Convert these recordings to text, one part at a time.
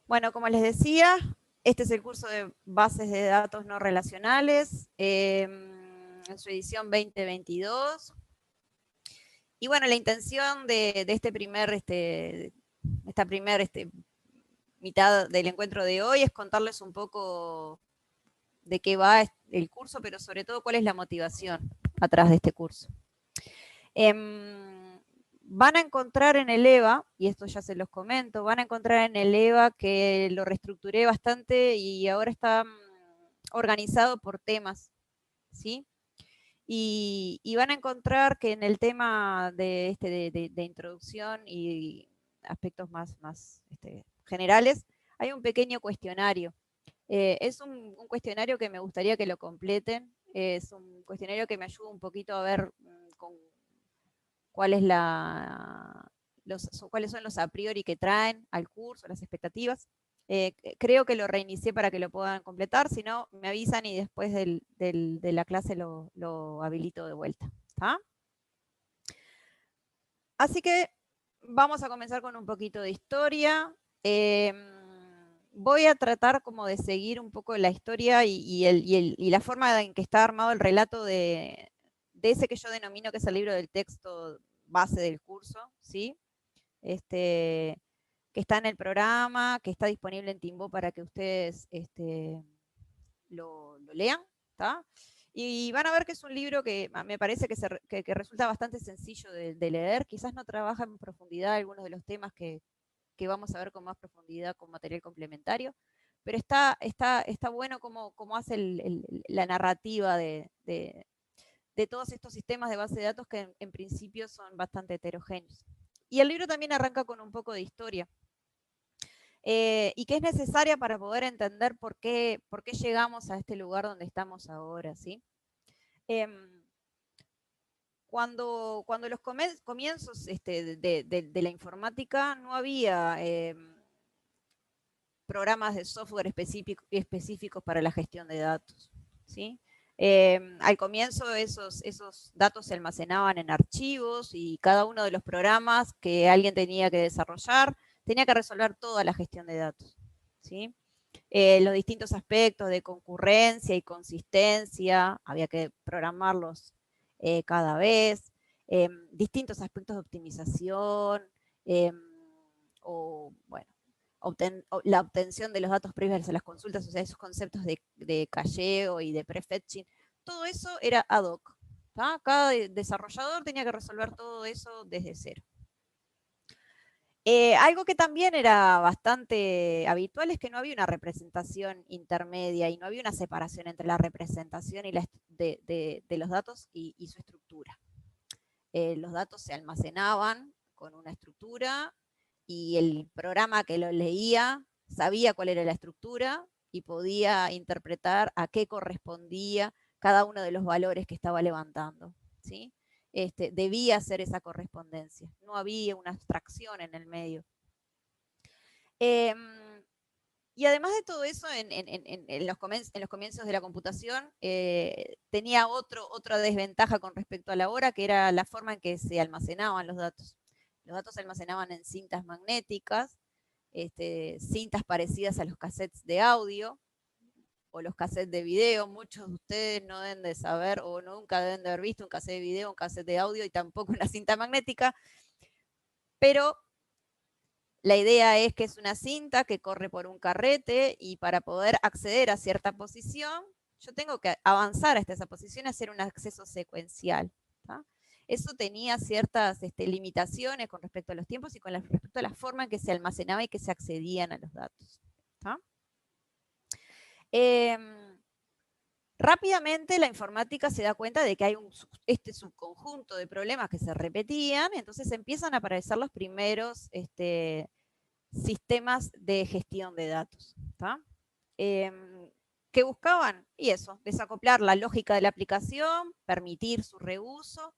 Bueno, como les decía, este es el curso de bases de datos no relacionales, en su edición 2022. Y bueno, la intención de esta primer mitad del encuentro de hoy es contarles un poco de qué va el curso, pero sobre todo cuál es la motivación atrás de este curso. Van a encontrar en el EVA, y esto ya se los comento, van a encontrar en el EVA que lo reestructuré bastante y ahora está organizado por temas, ¿sí? Y van a encontrar que en el tema de introducción y aspectos más generales, hay un pequeño cuestionario. Es un cuestionario que me gustaría que lo completen. Es un cuestionario que me ayuda un poquito a ver cuál es cuáles son los a priori que traen al curso, las expectativas. Creo que lo reinicié para que lo puedan completar, si no, me avisan y después de la clase lo habilito de vuelta. ¿Tá? Así que vamos a comenzar con un poquito de historia. Voy a tratar como de seguir un poco la historia y la forma en que está armado el relato de ese que yo denomino que es el libro del texto base del curso, ¿sí? Que está en el programa, que está disponible en Timbo para que ustedes lo lean, ¿tá? Y van a ver que es un libro que me parece que resulta bastante sencillo de leer, quizás no trabaja en profundidad algunos de los temas que vamos a ver con más profundidad con material complementario, pero está bueno cómo hace la narrativa de todos estos sistemas de base de datos que en principio son bastante heterogéneos. Y el libro también arranca con un poco de historia. Y que es necesaria para poder entender por qué llegamos a este lugar donde estamos ahora, ¿sí? Cuando los comienzos de la informática no había programas de software específicos para la gestión de datos, ¿sí? Al comienzo esos datos se almacenaban en archivos y cada uno de los programas que alguien tenía que desarrollar tenía que resolver toda la gestión de datos, ¿sí? Los distintos aspectos de concurrencia y consistencia, había que programarlos cada vez, distintos aspectos de optimización, o bueno, la obtención de los datos previos a las consultas, o sea, esos conceptos de cacheo y de prefetching, todo eso era ad hoc. ¿tá? Cada desarrollador tenía que resolver todo eso desde cero. Algo que también era bastante habitual es que no había una representación intermedia y no había una separación entre la representación y de los datos y su estructura. Los datos se almacenaban con una estructura y el programa que lo leía sabía cuál era la estructura y podía interpretar a qué correspondía cada uno de los valores que estaba levantando, ¿sí? Debía hacer esa correspondencia, no había una abstracción en el medio. Y además de todo eso, en los comienzos de la computación, tenía otra desventaja con respecto a la hora, que era la forma en que se almacenaban los datos. Los datos se almacenaban en cintas magnéticas, cintas parecidas a los cassettes de audio o los cassettes de video. Muchos de ustedes no deben de saber o nunca deben de haber visto un cassette de video, un cassette de audio y tampoco una cinta magnética, pero la idea es que es una cinta que corre por un carrete y para poder acceder a cierta posición, yo tengo que avanzar hasta esa posición y hacer un acceso secuencial. ¿tá? Eso tenía ciertas limitaciones con respecto a los tiempos y con respecto a la forma en que se almacenaba y que se accedían a los datos. Rápidamente la informática se da cuenta de que hay este subconjunto de problemas que se repetían, entonces empiezan a aparecer los primeros sistemas de gestión de datos. ¿Qué buscaban? Y eso, desacoplar la lógica de la aplicación, permitir su reuso.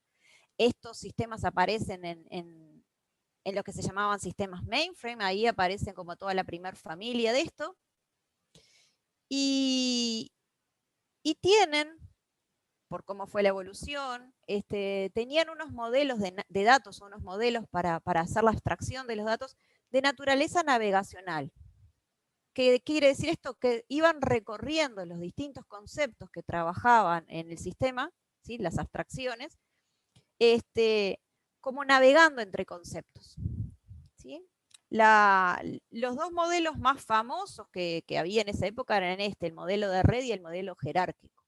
Estos sistemas aparecen en lo que se llamaban sistemas mainframe, ahí aparecen como toda la primera familia de esto. Y tienen, por cómo fue la evolución, tenían unos modelos de datos, unos modelos para hacer la abstracción de los datos de naturaleza navegacional. ¿Qué quiere decir esto? Que iban recorriendo los distintos conceptos que trabajaban en el sistema, ¿sí? Las abstracciones, como navegando entre conceptos. ¿Sí? Los dos modelos más famosos que había en esa época eran el modelo de red y el modelo jerárquico.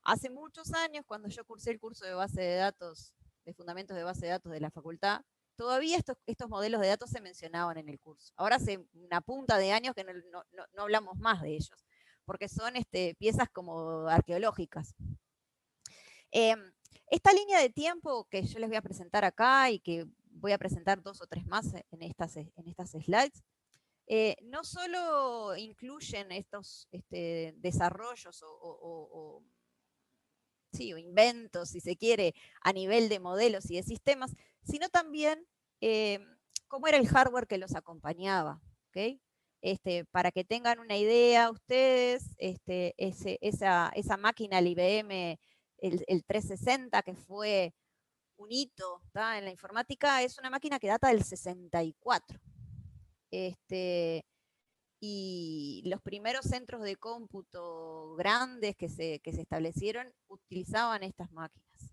Hace muchos años, cuando yo cursé el curso de base de datos, de fundamentos de base de datos de la facultad, todavía estos modelos de datos se mencionaban en el curso. Ahora hace una punta de años que no hablamos más de ellos, porque son piezas como arqueológicas. Esta línea de tiempo que yo les voy a presentar acá y que voy a presentar 2 o 3 más en estas slides, no solo incluyen estos desarrollos o inventos, si se quiere, a nivel de modelos y de sistemas, sino también cómo era el hardware que los acompañaba. ¿Okay? Para que tengan una idea ustedes, esa máquina, el IBM, el 360, que fue un hito, ¿tá? En la informática, es una máquina que data del 64. Y los primeros centros de cómputo grandes que se establecieron utilizaban estas máquinas.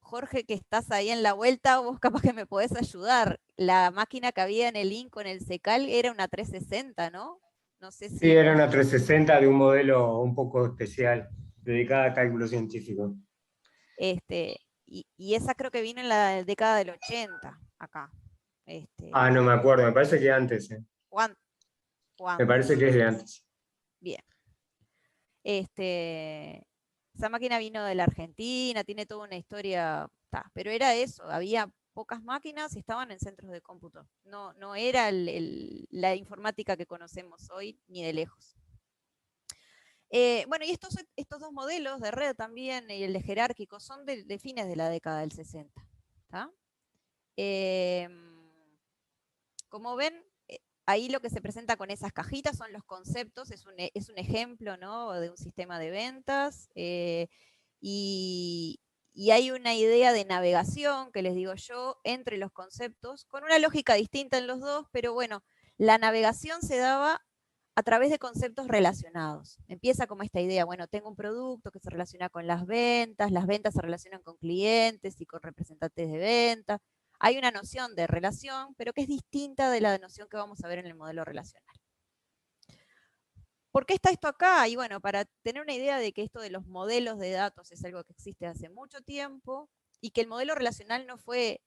Jorge, que estás ahí en la vuelta, vos capaz que me podés ayudar. La máquina que había en el INCO, en el CECAL, era una 360, ¿no? No sé si... Sí, era una 360 de un modelo un poco especial, dedicada a cálculo científico. Y esa creo que vino en la década del 80, acá. No me acuerdo, me parece que antes. ¿Cuánto? Me parece que es de antes. Bien. Esa máquina vino de la Argentina, tiene toda una historia, pero era eso, había pocas máquinas y estaban en centros de cómputo. No era la informática que conocemos hoy, ni de lejos. Bueno, y estos 2 modelos de red también, y el de jerárquico, son de fines de la década del 60. Como ven, ahí lo que se presenta con esas cajitas son los conceptos, es un ejemplo, ¿no?, de un sistema de ventas, y hay una idea de navegación, que les digo yo, entre los conceptos, con una lógica distinta en los dos, pero bueno, la navegación se daba a través de conceptos relacionados. Empieza como esta idea, bueno, tengo un producto que se relaciona con las ventas se relacionan con clientes y con representantes de ventas. Hay una noción de relación, pero que es distinta de la noción que vamos a ver en el modelo relacional. ¿Por qué está esto acá? Y bueno, para tener una idea de que esto de los modelos de datos es algo que existe hace mucho tiempo y que el modelo relacional no fue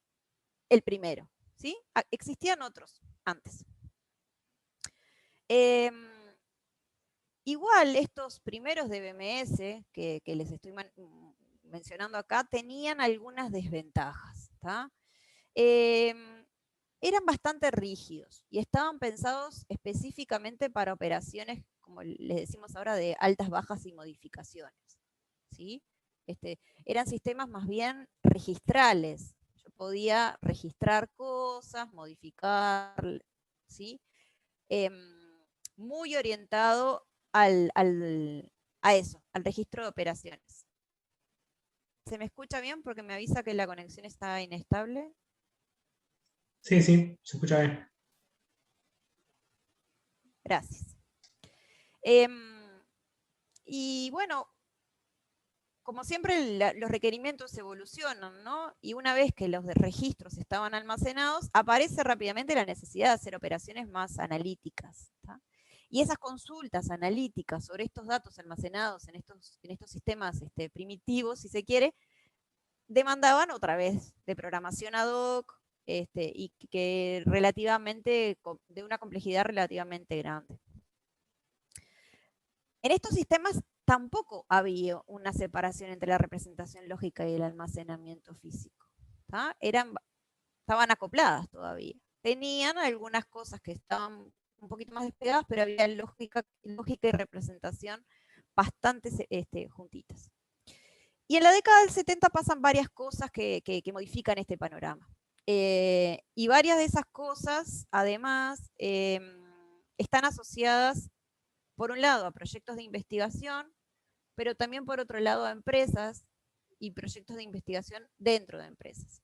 el primero, ¿sí? Existían otros antes. Igual estos primeros de BMS que les estoy mencionando acá tenían algunas desventajas, ¿tá? Eran bastante rígidos y estaban pensados específicamente para operaciones, como les decimos ahora, de altas, bajas y modificaciones, ¿sí? Eran sistemas más bien registrales. Yo podía registrar cosas, modificar, ¿sí? Muy orientado a eso, al registro de operaciones. ¿Se me escucha bien? Porque me avisa que la conexión está inestable. Sí, se escucha bien. Gracias. Y bueno, como siempre, los requerimientos evolucionan, ¿no? Y una vez que los registros estaban almacenados, aparece rápidamente la necesidad de hacer operaciones más analíticas, ¿tá? Y esas consultas analíticas sobre estos datos almacenados en estos sistemas primitivos, si se quiere, demandaban otra vez de programación ad hoc, y que relativamente, de una complejidad relativamente grande. En estos sistemas tampoco había una separación entre la representación lógica y el almacenamiento físico. Estaban acopladas todavía. Tenían algunas cosas que estaban un poquito más despegadas, pero había lógica y representación bastante juntitas. Y en la década del 70 pasan varias cosas que modifican este panorama. Y varias de esas cosas, además, están asociadas, por un lado, a proyectos de investigación, pero también, por otro lado, a empresas y proyectos de investigación dentro de empresas.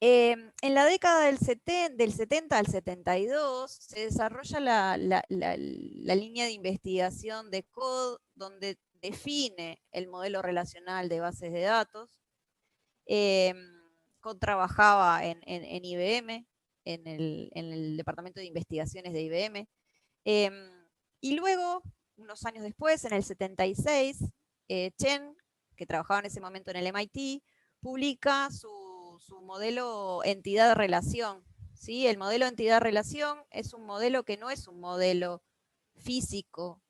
En la década del 70 al 72 se desarrolla la línea de investigación de Code, donde define el modelo relacional de bases de datos. Code trabajaba en IBM, en el departamento de investigaciones de IBM. Y luego, unos años después, en el 76, Chen, que trabajaba en ese momento en el MIT, publica su modelo entidad-relación. ¿Sí? El modelo entidad-relación es un modelo que no es un modelo físico,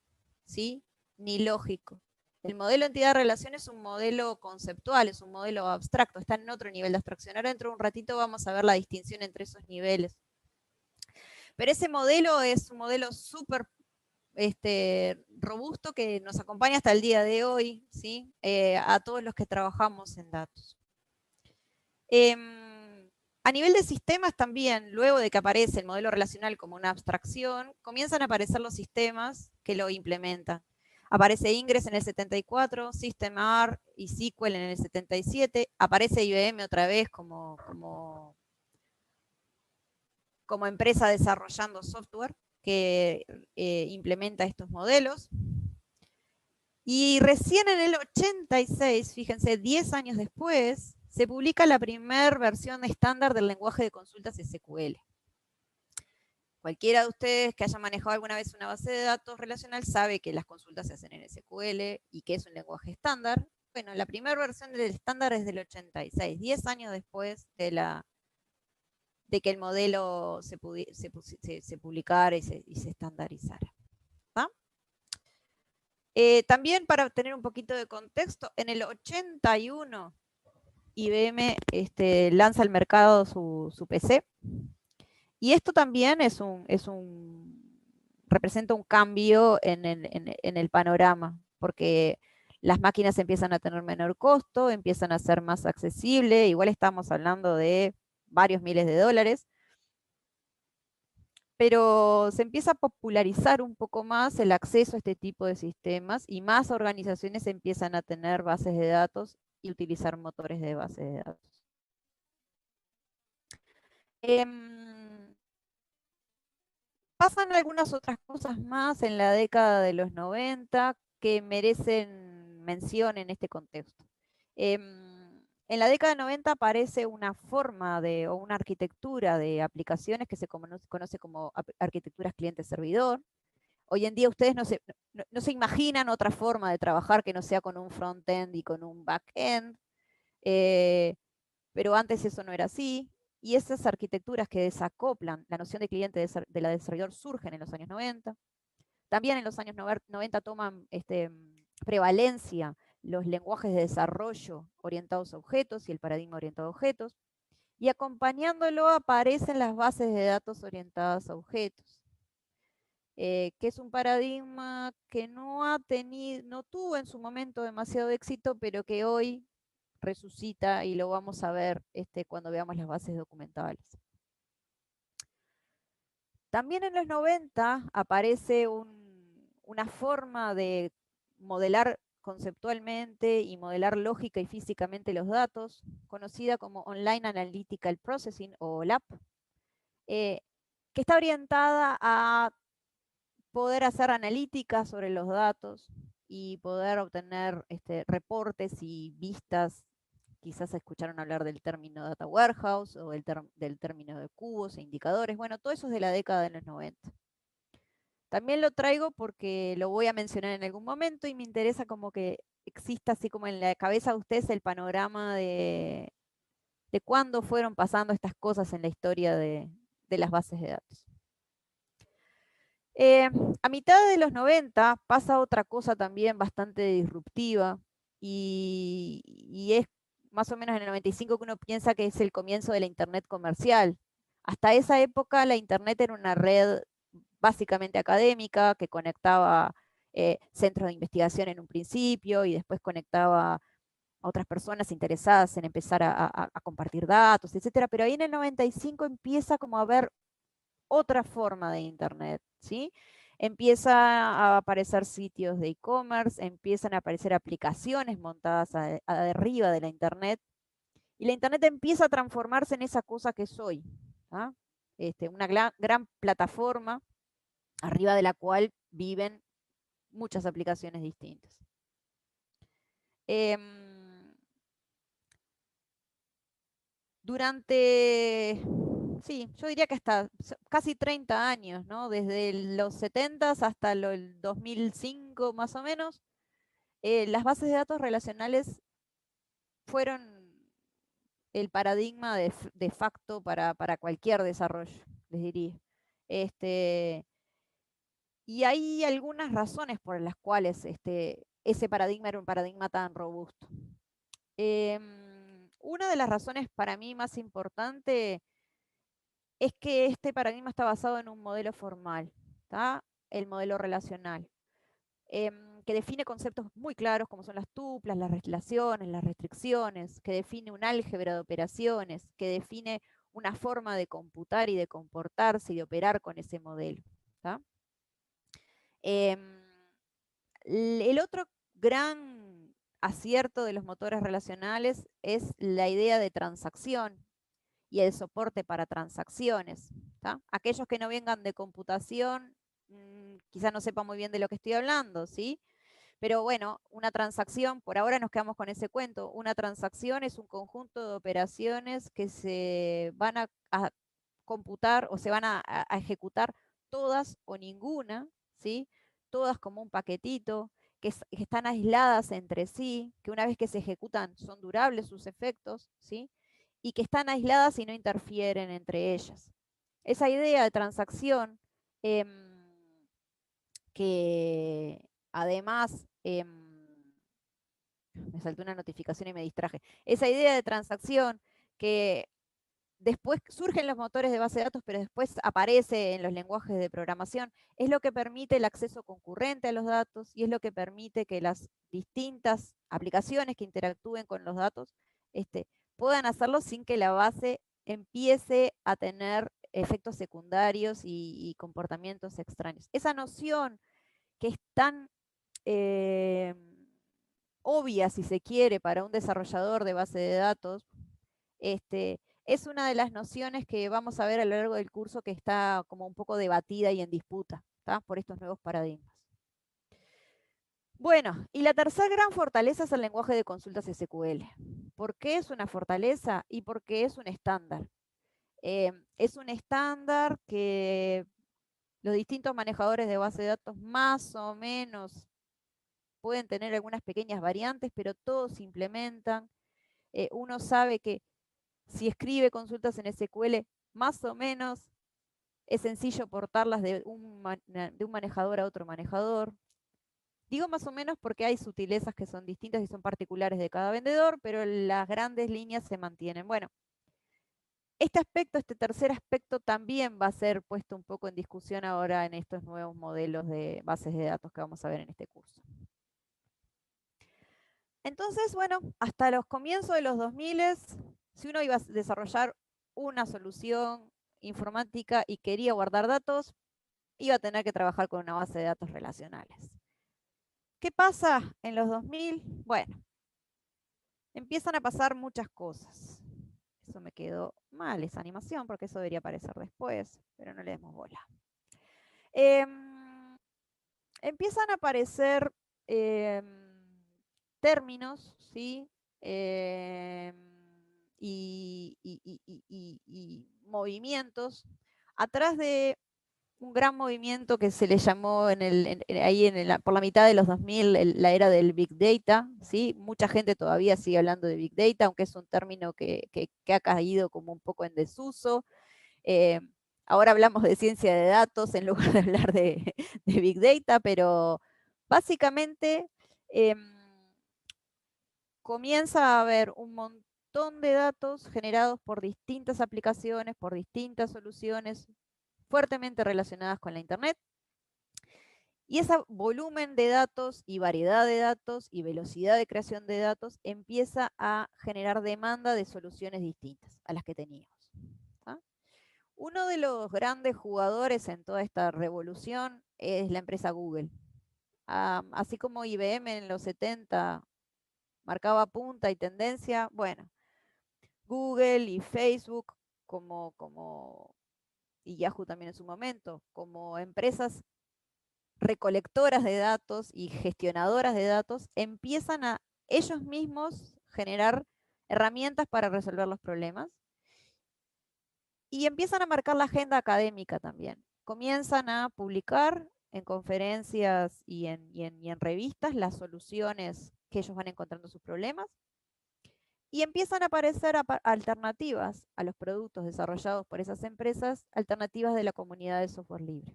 ¿sí? Ni lógico. El modelo entidad-relación es un modelo conceptual, es un modelo abstracto, está en otro nivel de abstracción. Ahora dentro de un ratito vamos a ver la distinción entre esos niveles. Pero ese modelo es un modelo súper robusto que nos acompaña hasta el día de hoy, ¿sí? A todos los que trabajamos en datos. A nivel de sistemas también, luego de que aparece el modelo relacional como una abstracción, comienzan a aparecer los sistemas que lo implementan. Aparece Ingress en el 74, SystemR y SQL en el 77, aparece IBM otra vez como empresa desarrollando software que implementa estos modelos. Y recién en el 86, fíjense, 10 años después, se publica la primera versión estándar del lenguaje de consultas SQL. Cualquiera de ustedes que haya manejado alguna vez una base de datos relacional sabe que las consultas se hacen en SQL y que es un lenguaje estándar. Bueno, la primera versión del estándar es del 86, 10 años después de que el modelo se publicara y se estandarizara. También para obtener un poquito de contexto, en el 81 IBM lanza al mercado su PC. Y esto también representa un cambio en el panorama, porque las máquinas empiezan a tener menor costo, empiezan a ser más accesibles, igual estamos hablando de varios miles de dólares, pero se empieza a popularizar un poco más el acceso a este tipo de sistemas y más organizaciones empiezan a tener bases de datos y utilizar motores de bases de datos. Pasan algunas otras cosas más en la década de los 90 que merecen mención en este contexto. En la década de 90 aparece una forma o una arquitectura de aplicaciones que se conoce como arquitecturas cliente-servidor. Hoy en día ustedes no se imaginan otra forma de trabajar que no sea con un front-end y con un back-end, pero antes eso no era así. Y esas arquitecturas que desacoplan la noción de cliente de la de servidor surgen en los años 90. También en los años 90 toman prevalencia los lenguajes de desarrollo orientados a objetos y el paradigma orientado a objetos. Y acompañándolo aparecen las bases de datos orientadas a objetos, que es un paradigma que no tuvo en su momento demasiado éxito, pero que hoy resucita y lo vamos a ver cuando veamos las bases documentales. También en los 90 aparece una forma de modelar conceptualmente y modelar lógica y físicamente los datos, conocida como Online Analytical Processing o OLAP, que está orientada a poder hacer analítica sobre los datos y poder obtener reportes y vistas. Quizás escucharon hablar del término data warehouse o del término de cubos e indicadores. Bueno, todo eso es de la década de los 90. También lo traigo porque lo voy a mencionar en algún momento y me interesa como que exista así como en la cabeza de ustedes el panorama de cuándo fueron pasando estas cosas en la historia de las bases de datos. A mitad de los 90 pasa otra cosa también bastante disruptiva y es más o menos en el 95 que uno piensa que es el comienzo de la Internet comercial. Hasta esa época la Internet era una red básicamente académica que conectaba centros de investigación en un principio y después conectaba a otras personas interesadas en empezar a compartir datos, etcétera. Pero ahí en el 95 empieza como a haber otra forma de Internet, ¿sí? Empieza a aparecer sitios de e-commerce, empiezan a aparecer aplicaciones montadas arriba de la Internet Y la Internet empieza a transformarse en esa cosa que soy, ¿ah? Una gran plataforma arriba de la cual viven muchas aplicaciones distintas. Durante, sí, yo diría que hasta casi 30 años, ¿no? Desde los 70s hasta el 2005 más o menos, las bases de datos relacionales fueron el paradigma de facto para cualquier desarrollo, les diría. Y hay algunas razones por las cuales ese paradigma era un paradigma tan robusto. Una de las razones para mí más importante es que este paradigma está basado en un modelo formal, ¿tá? El modelo relacional, que define conceptos muy claros como son las tuplas, las relaciones, las restricciones, que define un álgebra de operaciones, que define una forma de computar y de comportarse y de operar con ese modelo, ¿tá? El otro gran acierto de los motores relacionales es la idea de transacción y el soporte para transacciones, ¿tá? Aquellos que no vengan de computación quizás no sepan muy bien de lo que estoy hablando, ¿sí? Pero bueno, una transacción, por ahora nos quedamos con ese cuento, una transacción es un conjunto de operaciones que se van a computar o se van a ejecutar todas o ninguna, ¿sí? Todas como un paquetito, que están aisladas entre sí, que una vez que se ejecutan son durables sus efectos, ¿sí? Y que están aisladas y no interfieren entre ellas. Esa idea de transacción, que además, me saltó una notificación y me distraje, esa idea de transacción que después surgen los motores de base de datos, pero después aparece en los lenguajes de programación, es lo que permite el acceso concurrente a los datos y es lo que permite que las distintas aplicaciones que interactúen con los datos puedan hacerlo sin que la base empiece a tener efectos secundarios y comportamientos extraños. Esa noción que es tan obvia, si se quiere, para un desarrollador de base de datos, es una de las nociones que vamos a ver a lo largo del curso que está como un poco debatida y en disputa, ¿tá? Por estos nuevos paradigmas. Bueno, y la tercera gran fortaleza es el lenguaje de consultas SQL. ¿Por qué es una fortaleza? Y porque es un estándar. Es un estándar que los distintos manejadores de base de datos más o menos pueden tener algunas pequeñas variantes, pero todos se implementan. Uno sabe que si escribe consultas en SQL, más o menos es sencillo portarlas de un manejador a otro manejador. Digo más o menos porque hay sutilezas que son distintas y son particulares de cada vendedor, pero las grandes líneas se mantienen. Bueno, este tercer aspecto también va a ser puesto un poco en discusión ahora en estos nuevos modelos de bases de datos que vamos a ver en este curso. Entonces, bueno, hasta los comienzos de los 2000, si uno iba a desarrollar una solución informática y quería guardar datos, iba a tener que trabajar con una base de datos relacionales. ¿Qué pasa en los 2000? Bueno, empiezan a pasar muchas cosas. Eso me quedó mal, esa animación, porque eso debería aparecer después, pero no le demos bola. Empiezan a aparecer términos, ¿sí? Y movimientos atrás de un gran movimiento que se le llamó por la mitad de los 2000 la era del Big Data, ¿sí? Mucha gente todavía sigue hablando de Big Data, aunque es un término que ha caído como un poco en desuso. Ahora hablamos de ciencia de datos en lugar de hablar de Big Data, pero básicamente comienza a haber un montón de datos generados por distintas aplicaciones, por distintas soluciones fuertemente relacionadas con la Internet. Y ese volumen de datos y variedad de datos y velocidad de creación de datos empieza a generar demanda de soluciones distintas a las que teníamos. Uno de los grandes jugadores en toda esta revolución es la empresa Google. Así como IBM en los 70 marcaba punta y tendencia, bueno, Google y Facebook y Yahoo también en su momento, como empresas recolectoras de datos y gestionadoras de datos, empiezan a ellos mismos generar herramientas para resolver los problemas y empiezan a marcar la agenda académica también. Comienzan a publicar en conferencias y en revistas las soluciones que ellos van encontrando a sus problemas y empiezan a aparecer alternativas a los productos desarrollados por esas empresas, alternativas de la comunidad de software libre.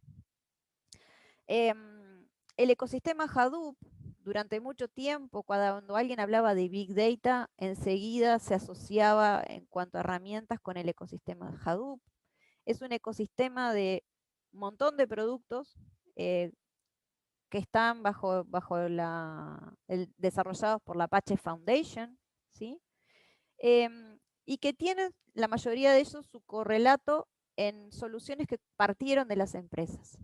El ecosistema Hadoop, durante mucho tiempo, cuando alguien hablaba de Big Data, enseguida se asociaba en cuanto a herramientas con el ecosistema Hadoop. Es un ecosistema de un montón de productos que están desarrollados por la Apache Foundation, ¿sí? Y que tienen, la mayoría de ellos, su correlato en soluciones que partieron de las empresas.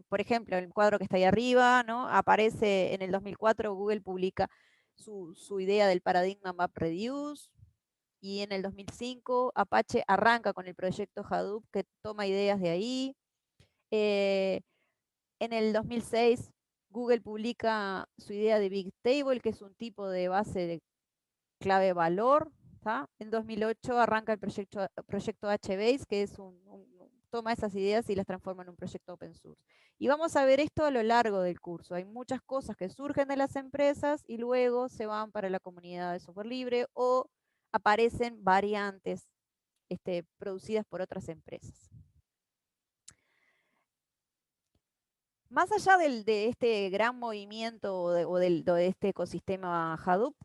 Por ejemplo, el cuadro que está ahí arriba, ¿no? Aparece en el 2004, Google publica su idea del paradigma MapReduce, y en el 2005 Apache arranca con el proyecto Hadoop que toma ideas de ahí. En el 2006 Google publica su idea de Bigtable, que es un tipo de base de clave valor. En 2008 arranca el proyecto HBase, que es toma esas ideas y las transforma en un proyecto open source. Y vamos a ver esto a lo largo del curso. Hay muchas cosas que surgen de las empresas y luego se van para la comunidad de software libre o aparecen variantes producidas por otras empresas. Más allá de este gran movimiento de este ecosistema Hadoop,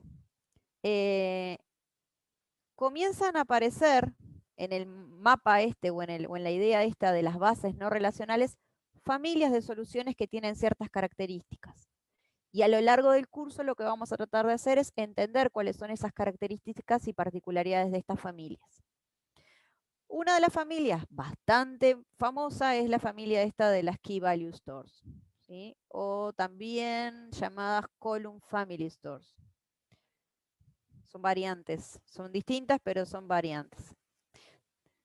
comienzan a aparecer en el mapa o en la idea esta de las bases no relacionales, familias de soluciones que tienen ciertas características. Y a lo largo del curso lo que vamos a tratar de hacer es entender cuáles son esas características y particularidades de estas familias. Una de las familias bastante famosa es la familia esta de las Key Value Stores, ¿sí? O también llamadas Column Family Stores. Son variantes, son distintas, pero son variantes.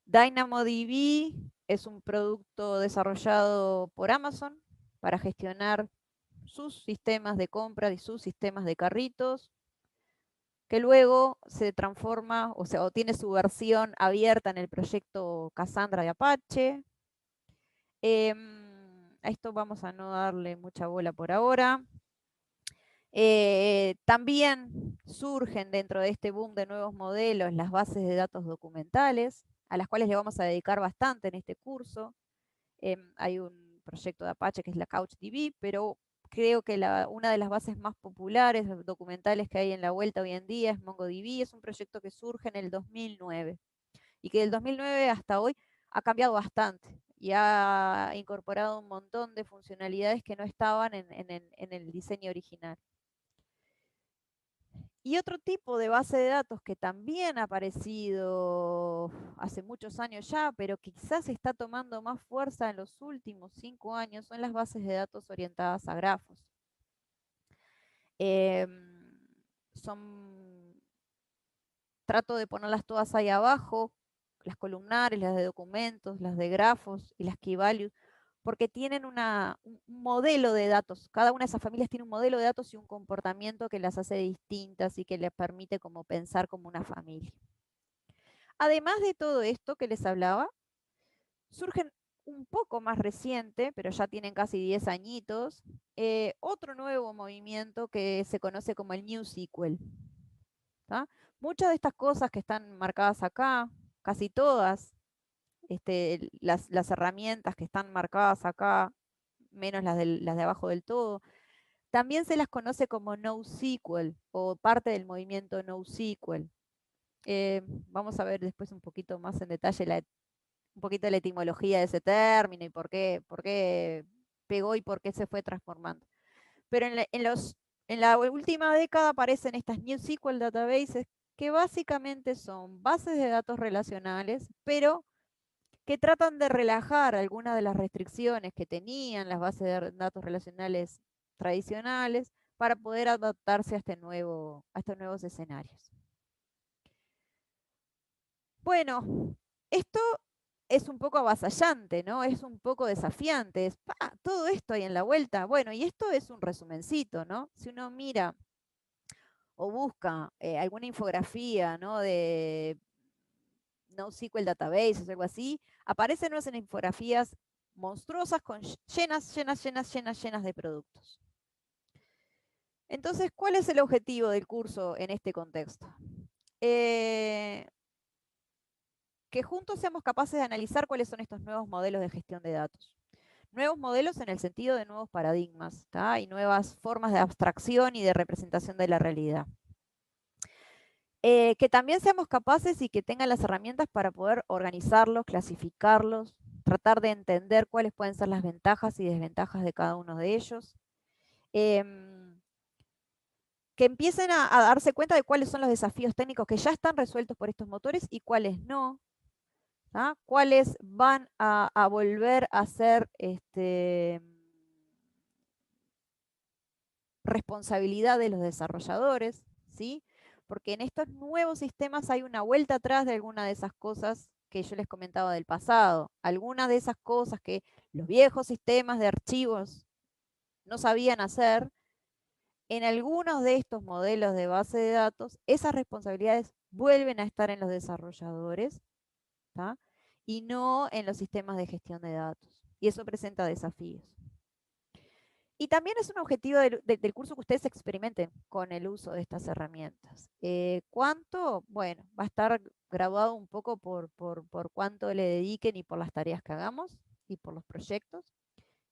DynamoDB es un producto desarrollado por Amazon para gestionar sus sistemas de compra y sus sistemas de carritos, que luego se transforma, o tiene su versión abierta en el proyecto Cassandra de Apache. A esto vamos a no darle mucha bola por ahora. También surgen dentro de este boom de nuevos modelos las bases de datos documentales, a las cuales le vamos a dedicar bastante en este curso. Hay un proyecto de Apache que es la CouchDB, pero creo que una de las bases más populares documentales que hay en la vuelta hoy en día es MongoDB. Es un proyecto que surge en el 2009 y que del 2009 hasta hoy ha cambiado bastante y ha incorporado un montón de funcionalidades que no estaban en el diseño original. Y otro tipo de base de datos que también ha aparecido hace muchos años ya, pero quizás está tomando más fuerza en los últimos 5 años, son las bases de datos orientadas a grafos. Trato de ponerlas todas ahí abajo, las columnares, las de documentos, las de grafos y las key values, porque tienen un modelo de datos. Cada una de esas familias tiene un modelo de datos y un comportamiento que las hace distintas y que les permite como pensar como una familia. Además de todo esto que les hablaba, surgen un poco más reciente, pero ya tienen casi 10 añitos, otro nuevo movimiento que se conoce como el NewSQL. Muchas de estas cosas que están marcadas acá, casi todas, las herramientas que están marcadas acá, menos las de abajo del todo, también se las conoce como NoSQL o parte del movimiento NoSQL. Vamos a ver después un poquito más en detalle un poquito de la etimología de ese término y por qué pegó y por qué se fue transformando. Pero en la última década aparecen estas NewSQL databases que básicamente son bases de datos relacionales, pero que tratan de relajar algunas de las restricciones que tenían las bases de datos relacionales tradicionales para poder adaptarse a estos nuevos escenarios. Bueno, esto es un poco avasallante, ¿no? Es un poco desafiante. Es, ¡pa! Todo esto hay en la vuelta. Bueno, y esto es un resumencito, ¿no? Si uno mira o busca alguna infografía, ¿no? De NoSQL Database o algo así, aparecen unas infografías monstruosas con llenas de productos. Entonces, ¿cuál es el objetivo del curso en este contexto? Que juntos seamos capaces de analizar cuáles son estos nuevos modelos de gestión de datos. Nuevos modelos en el sentido de nuevos paradigmas, ¿tá? Y nuevas formas de abstracción y de representación de la realidad. Que también seamos capaces y que tengan las herramientas para poder organizarlos, clasificarlos, tratar de entender cuáles pueden ser las ventajas y desventajas de cada uno de ellos. Que empiecen a darse cuenta de cuáles son los desafíos técnicos que ya están resueltos por estos motores y cuáles no. ¿Ah? Cuáles van a volver a ser responsabilidad de los desarrolladores, ¿sí? Porque en estos nuevos sistemas hay una vuelta atrás de alguna de esas cosas que yo les comentaba del pasado. Algunas de esas cosas que los viejos sistemas de archivos no sabían hacer, en algunos de estos modelos de base de datos, esas responsabilidades vuelven a estar en los desarrolladores, ¿tá? Y no en los sistemas de gestión de datos. Y eso presenta desafíos. Y también es un objetivo del curso que ustedes experimenten con el uso de estas herramientas. ¿Cuánto? Bueno, va a estar graduado un poco por cuánto le dediquen y por las tareas que hagamos y por los proyectos.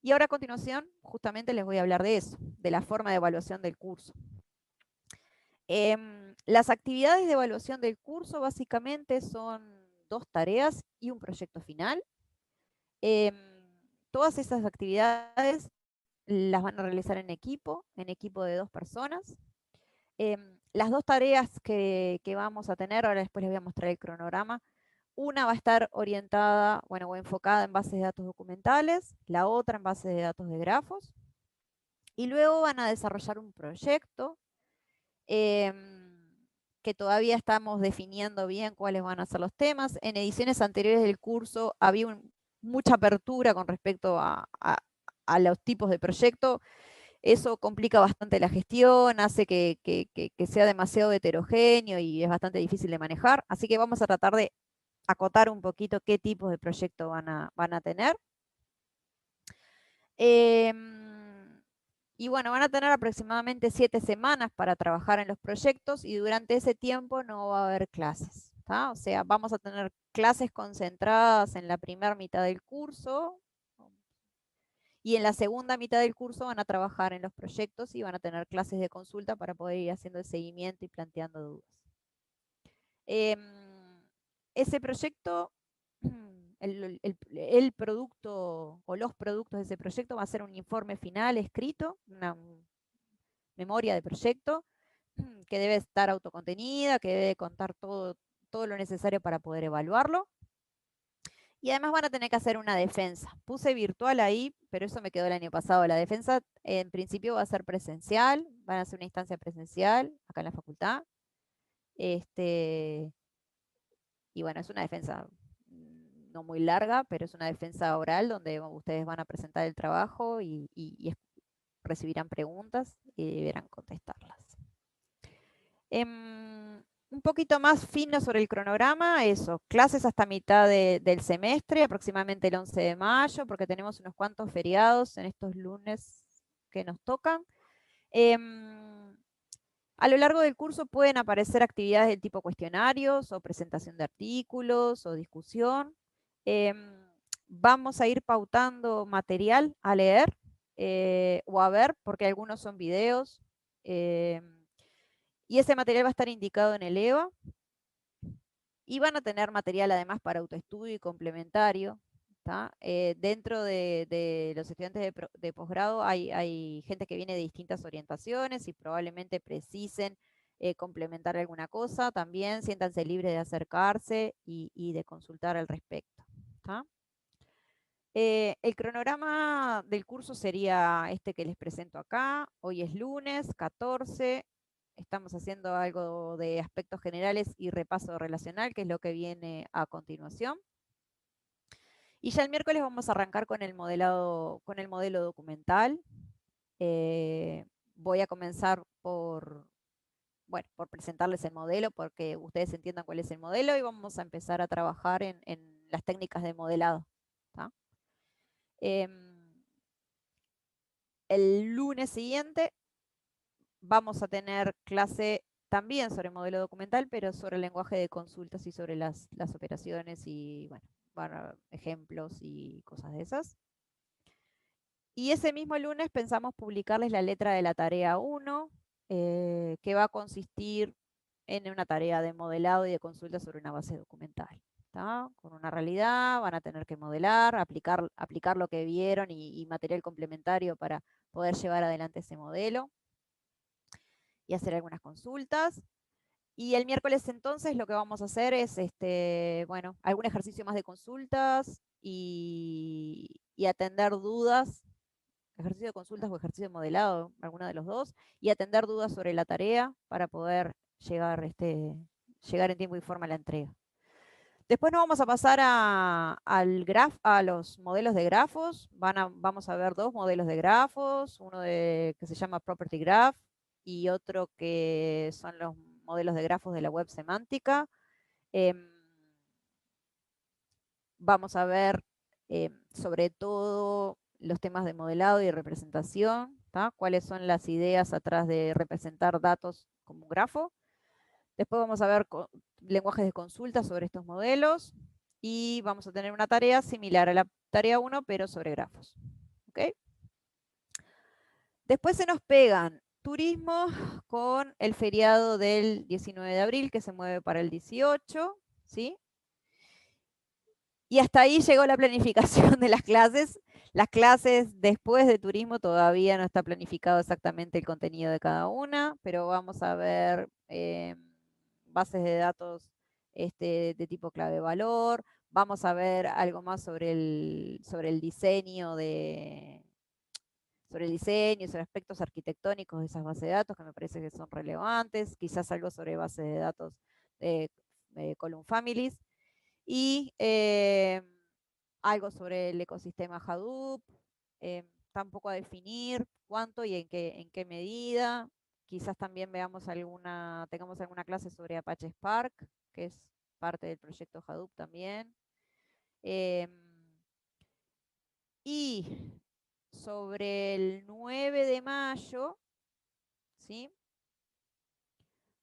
Y ahora a continuación, justamente les voy a hablar de eso, de la forma de evaluación del curso. Las actividades de evaluación del curso básicamente son 2 tareas y un proyecto final. Todas esas actividades las van a realizar en equipo de 2 personas. Las 2 tareas que vamos a tener, ahora después les voy a mostrar el cronograma. Una va a estar orientada, bueno, o enfocada en bases de datos documentales, la otra en bases de datos de grafos. Y luego van a desarrollar un proyecto que todavía estamos definiendo bien cuáles van a ser los temas. En ediciones anteriores del curso había mucha apertura con respecto a los tipos de proyecto. Eso complica bastante la gestión, hace que sea demasiado heterogéneo y es bastante difícil de manejar. Así que vamos a tratar de acotar un poquito qué tipos de proyecto van a tener. Y bueno, van a tener aproximadamente 7 semanas para trabajar en los proyectos y durante ese tiempo no va a haber clases, ¿tá? O sea, vamos a tener clases concentradas en la primera mitad del curso y en la segunda mitad del curso van a trabajar en los proyectos y van a tener clases de consulta para poder ir haciendo el seguimiento y planteando dudas. Ese proyecto, el producto o los productos de ese proyecto va a ser un informe final escrito, una memoria de proyecto que debe estar autocontenida, que debe contar todo lo necesario para poder evaluarlo. Y además van a tener que hacer una defensa. Puse virtual ahí, pero eso me quedó el año pasado. La defensa en principio va a ser presencial, van a hacer una instancia presencial acá en la facultad. Y bueno, es una defensa no muy larga, pero es una defensa oral donde ustedes van a presentar el trabajo y recibirán preguntas y deberán contestarlas. Un poquito más fino sobre el cronograma, eso, clases hasta mitad del semestre, aproximadamente el 11 de mayo, porque tenemos unos cuantos feriados en estos lunes que nos tocan. A lo largo del curso pueden aparecer actividades del tipo cuestionarios o presentación de artículos o discusión. Vamos a ir pautando material a leer o a ver, porque algunos son videos. Y ese material va a estar indicado en el EVA. Y van a tener material además para autoestudio y complementario. Dentro de los estudiantes de posgrado hay gente que viene de distintas orientaciones y probablemente precisen complementar alguna cosa. También siéntanse libres de acercarse y de consultar al respecto. El cronograma del curso sería este que les presento acá. Hoy es lunes 14. estamos haciendo algo de aspectos generales y repaso relacional, que es lo que viene a continuación. Y ya el miércoles vamos a arrancar con el modelo documental. Voy a comenzar por presentarles el modelo, porque ustedes entiendan cuál es el modelo, y vamos a empezar a trabajar en las técnicas de modelado. ¿Tá? El lunes siguiente vamos a tener clase también sobre modelo documental, pero sobre el lenguaje de consultas y sobre las operaciones y, bueno, ejemplos y cosas de esas. Y ese mismo lunes pensamos publicarles la letra de la tarea 1, que va a consistir en una tarea de modelado y de consulta sobre una base documental. ¿Tá? Con una realidad, van a tener que modelar, aplicar lo que vieron y material complementario para poder llevar adelante ese modelo y hacer algunas consultas. Y el miércoles entonces lo que vamos a hacer es algún ejercicio más de consultas y atender dudas, ejercicio de consultas o ejercicio de modelado, alguno de los dos, y atender dudas sobre la tarea para poder llegar en tiempo y forma a la entrega. Después nos vamos a pasar a los modelos de grafos. Vamos a ver 2 modelos de grafos, uno que se llama Property Graph y otro que son los modelos de grafos de la web semántica. Vamos a ver sobre todo los temas de modelado y representación, ¿tá? Cuáles son las ideas atrás de representar datos como un grafo. Después vamos a ver lenguajes de consulta sobre estos modelos y vamos a tener una tarea similar a la tarea 1, pero sobre grafos. ¿Okay? Después se nos pegan turismo con el feriado del 19 de abril, que se mueve para el 18, ¿sí? Y hasta ahí llegó la planificación de las clases. Las clases después de turismo todavía no está planificado exactamente el contenido de cada una, pero vamos a ver bases de datos de tipo clave-valor. Vamos a ver algo más sobre el diseño sobre aspectos arquitectónicos de esas bases de datos que me parece que son relevantes. Quizás algo sobre bases de datos de column families. Y algo sobre el ecosistema Hadoop, tampoco a definir cuánto y en qué medida. Quizás también tengamos alguna clase sobre Apache Spark, que es parte del proyecto Hadoop también. Y sobre el 9 de mayo, ¿sí?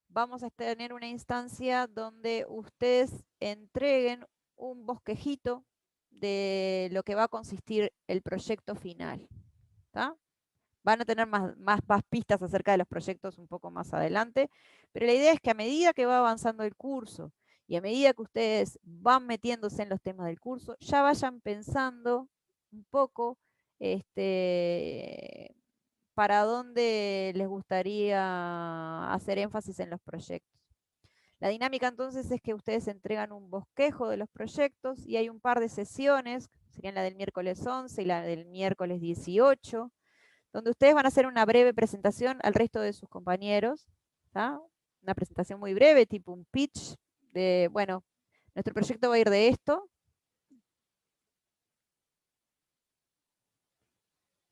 Vamos a tener una instancia donde ustedes entreguen un bosquejito de lo que va a consistir el proyecto final. ¿Tá? Van a tener más pistas acerca de los proyectos un poco más adelante, pero la idea es que a medida que va avanzando el curso y a medida que ustedes van metiéndose en los temas del curso, ya vayan pensando un poco para dónde les gustaría hacer énfasis en los proyectos. La dinámica entonces es que ustedes entregan un bosquejo de los proyectos y hay un par de sesiones, serían la del miércoles 11 y la del miércoles 18, donde ustedes van a hacer una breve presentación al resto de sus compañeros, ¿tá? Una presentación muy breve, tipo un pitch de, bueno, nuestro proyecto va a ir de esto.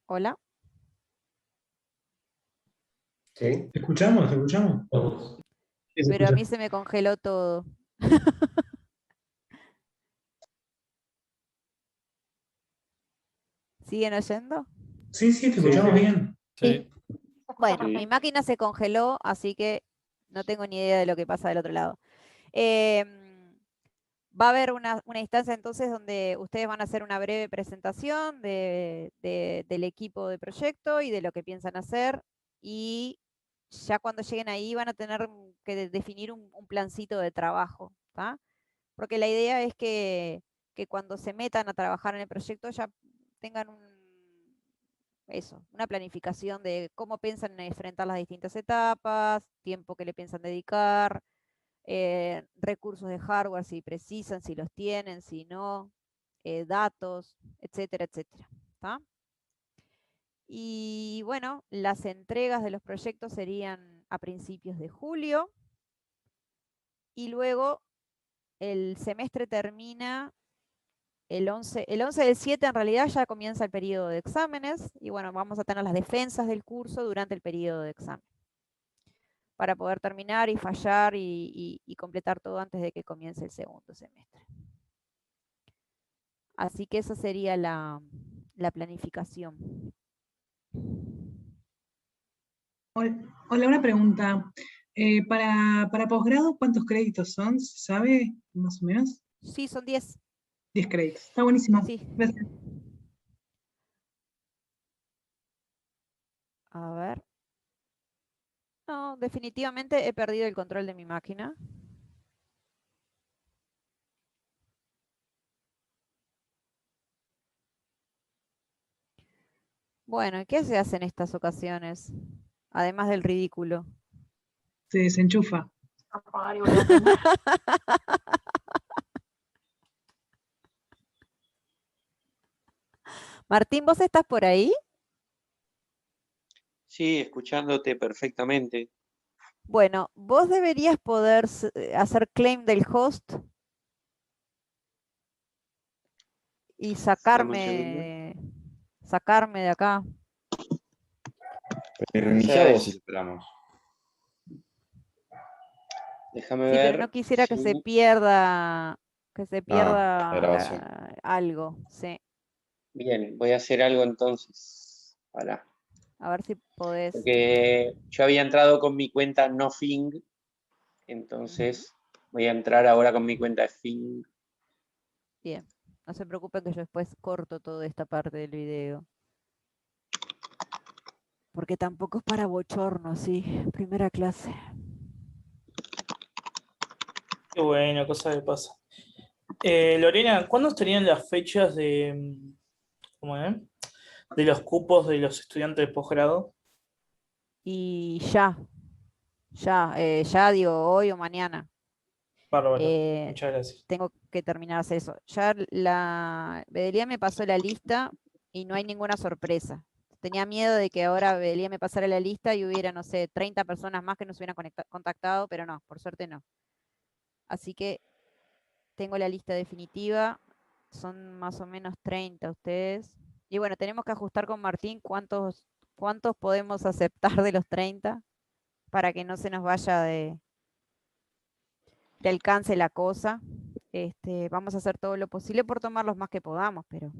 Hola. ¿Sí? ¿Te escuchamos? ¿Te escuchamos? Sí, se Pero a escucha. mí se me congeló todo. ¿Siguen oyendo? Sí, sí, te Sí, escuchamos sí. bien. Sí. Bueno, Sí. mi máquina se congeló, así que no tengo ni idea de lo que pasa del otro lado. Va a haber una instancia entonces donde ustedes van a hacer una breve presentación del equipo de proyecto y de lo que piensan hacer, y ya cuando lleguen ahí van a tener que definir un plancito de trabajo, ¿tá? Porque la idea es que cuando se metan a trabajar en el proyecto ya tengan una planificación de cómo piensan en enfrentar las distintas etapas, tiempo que le piensan dedicar, recursos de hardware si precisan, si los tienen, si no, datos, etcétera, etcétera. ¿Tá? Y bueno, las entregas de los proyectos serían a principios de julio. Y luego el semestre termina el 11 del 7, en realidad ya comienza el periodo de exámenes. Y bueno, vamos a tener las defensas del curso durante el periodo de examen, para poder terminar y fallar y completar todo antes de que comience el segundo semestre. Así que esa sería la planificación. Hola, una pregunta. Para posgrado, ¿cuántos créditos son? ¿Se sabe más o menos? Sí, son 10. 10 créditos. Está buenísimo. Sí. Gracias. A ver. No, definitivamente he perdido el control de mi máquina. Bueno, ¿qué se hace en estas ocasiones? Además del ridículo. Se desenchufa. Apagar y volver a prender. Martín, ¿vos estás por ahí? Sí, escuchándote perfectamente. Bueno, vos deberías poder hacer claim del host y Dame un segundo. sacarme de acá. Reiniciado Ya o si esperamos. Déjame Sí, ver. pero no quisiera que se Sí. pierda, la grabación. algo, sí. Bien, voy a hacer algo entonces. Para. A ver si podés. Porque yo había entrado con mi cuenta no Fing, entonces voy a entrar ahora con mi cuenta de Fing. Bien, no se preocupen que yo después corto toda esta parte del video. Porque tampoco es para bochorno, sí, primera clase. Qué bueno, cosa que pasa. Lorena, ¿cuándo estarían las fechas ¿cómo es? De los cupos de los estudiantes de posgrado? Y ya digo, hoy o mañana. Bárbaro, Eh, muchas gracias. tengo que terminar de hacer eso. Ya la Bedelía me pasó la lista y no hay ninguna sorpresa. Tenía miedo de que ahora Bedelía me pasara la lista y hubiera, no sé, 30 personas más que nos hubieran contactado, pero no, por suerte no. Así que tengo la lista definitiva. Son más o menos 30 ustedes. Y bueno, tenemos que ajustar con Martín cuántos podemos aceptar de los 30 para que no se nos vaya de alcance la cosa. Vamos a hacer todo lo posible por tomar los más que podamos, pero...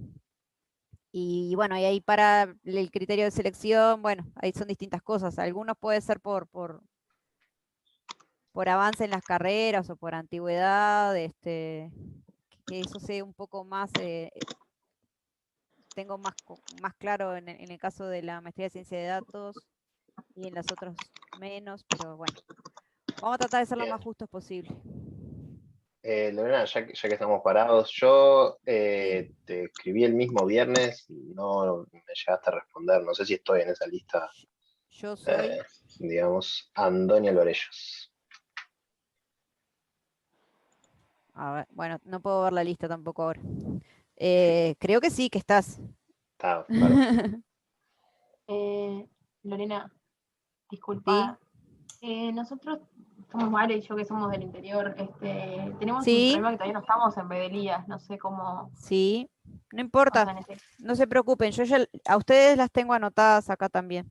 Y bueno, y ahí para el criterio de selección, bueno, ahí son distintas cosas. Algunos puede ser por avance en las carreras o por antigüedad, que eso sea un poco más, tengo más claro en el caso de la maestría de ciencia de datos y en los otros menos, pero bueno, vamos a tratar de ser lo Bien. más justos posible. Lorena, ya que estamos parados, yo Sí. te escribí el mismo viernes y no me llegaste a responder. No sé si estoy en esa lista, Yo soy... digamos, Andonia Lorellos. A ver, bueno, no puedo ver la lista tampoco ahora. Creo que sí, que estás. Está, claro. Lorena, Sí. disculpa. Nosotros somos Vale y yo que somos del interior, tenemos un Sí, problema que todavía no estamos en Bedelías, no sé cómo, sí, no o importa, sea, en ese... no se preocupen, yo ya a ustedes las tengo anotadas acá también.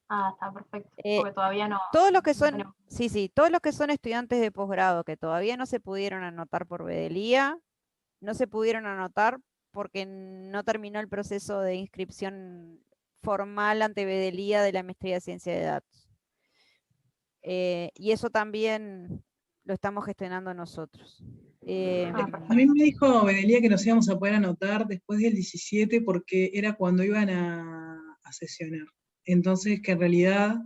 Ah, está perfecto, Eh, porque todavía no Todos los que son, tenemos... sí, todos los que son estudiantes de posgrado que todavía no se pudieron anotar por Bedelía, no se pudieron anotar porque no terminó el proceso de inscripción formal ante Bedelía de la maestría de ciencia de datos. Y eso también lo estamos gestionando nosotros. A mí me dijo Bedelía que nos íbamos a poder anotar después del 17 porque era cuando iban a sesionar. Entonces, que en realidad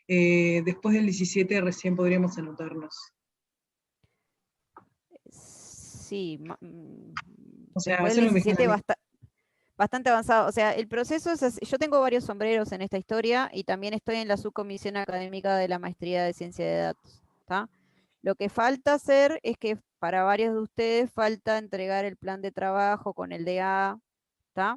después del 17 recién podríamos anotarnos. Sí, O sea, después eso del no me dijeron 17 a mí. bastante avanzado. O sea, el proceso es así. Yo tengo varios sombreros en esta historia y también estoy en la subcomisión académica de la maestría de ciencia de datos. ¿Tá? Lo que falta hacer es que para varios de ustedes falta entregar el plan de trabajo con el DA. ¿Tá?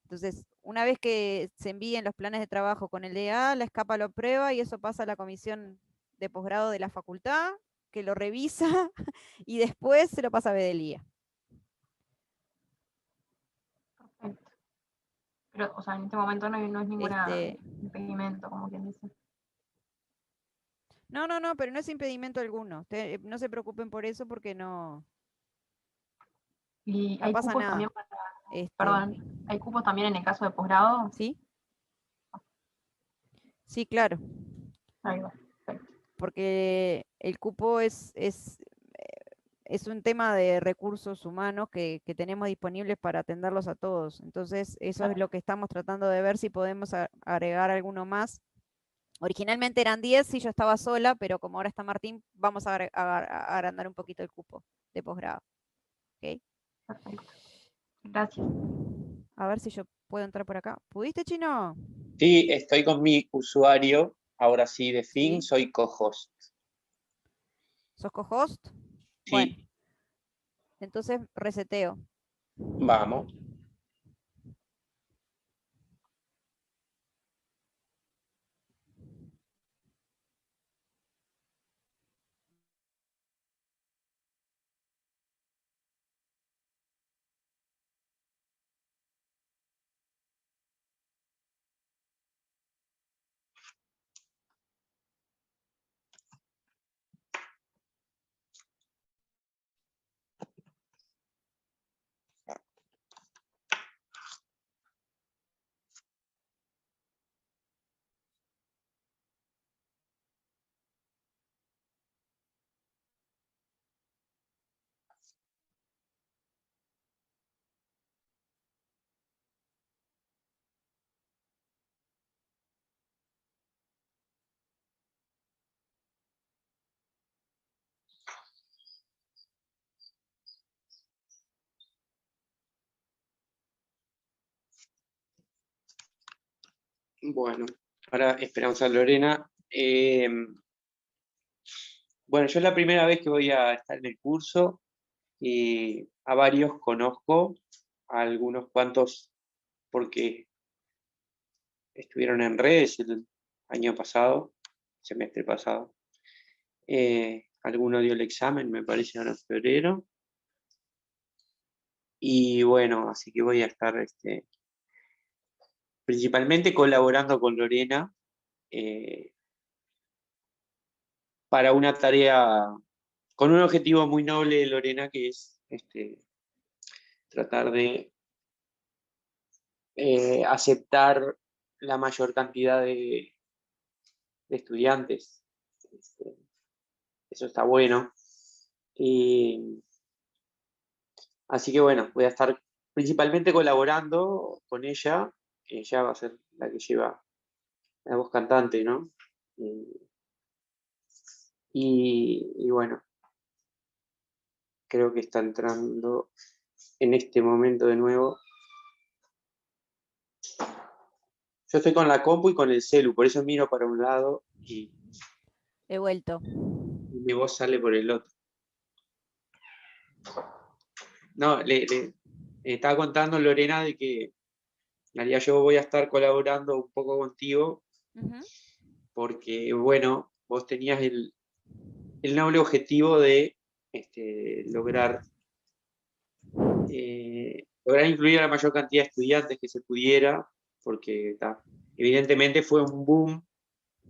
Entonces, una vez que se envíen los planes de trabajo con el DA, la escapa lo aprueba y eso pasa a la comisión de posgrado de la facultad, que lo revisa y después se lo pasa a Bedelía. Perfecto. Pero, o sea, en este momento no es ningún impedimento, como quien dice. No, pero no es impedimento alguno. No se preocupen por eso porque no, Y no hay pasa cupos nada. también perdón, hay cupos también en el caso de posgrado. ¿Sí? Sí, claro. Ahí va, perfecto. Porque el cupo es un tema de recursos humanos que tenemos disponibles para atenderlos a todos. Entonces, eso es lo que estamos tratando de ver si podemos agregar alguno más. Originalmente eran 10 si yo estaba sola, pero como ahora está Martín, vamos a agrandar un poquito el cupo de posgrado. ¿Okay? Perfecto. Gracias. A ver si yo puedo entrar por acá. ¿Pudiste, Chino? Sí, estoy con mi usuario, ahora sí, de Fing, ¿Sí? soy co-host. ¿Sos co-host? Sí. Bueno, entonces reseteo. Vamos. Bueno, ahora esperamos a Lorena. Bueno, yo es la primera vez que voy a estar en el curso y a varios conozco, a algunos cuantos porque estuvieron en redes el año pasado, semestre pasado. Alguno dio el examen, me parece, ahora en febrero. Y bueno, así que voy a estar principalmente colaborando con Lorena para una tarea con un objetivo muy noble de Lorena, que es tratar de aceptar la mayor cantidad de estudiantes. Eso está bueno. Así que bueno, voy a estar principalmente colaborando con ella. Ella va a ser la que lleva la voz cantante, ¿no? Y bueno, creo que está entrando en este momento de nuevo. Yo estoy con la compu y con el celu, por eso miro para un lado y He vuelto. mi voz sale por el otro. No, le estaba contando, Lorena, de que en realidad yo voy a estar colaborando un poco contigo, porque, bueno, vos tenías el noble objetivo de lograr incluir a la mayor cantidad de estudiantes que se pudiera, porque evidentemente fue un boom,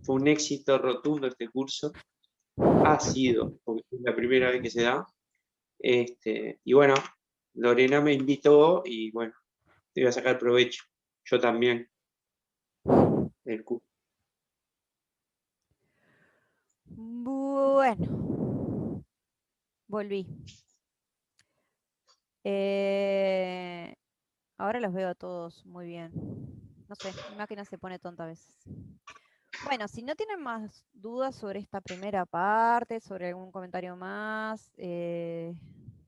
fue un éxito rotundo este curso, ha sido, porque es la primera vez que se da, y bueno, Lorena me invitó y bueno, te voy a sacar provecho, yo también, del curso. Bueno, volví. Ahora los veo a todos muy bien. No sé, mi máquina se pone tonta a veces. Bueno, si no tienen más dudas sobre esta primera parte, sobre algún comentario más, de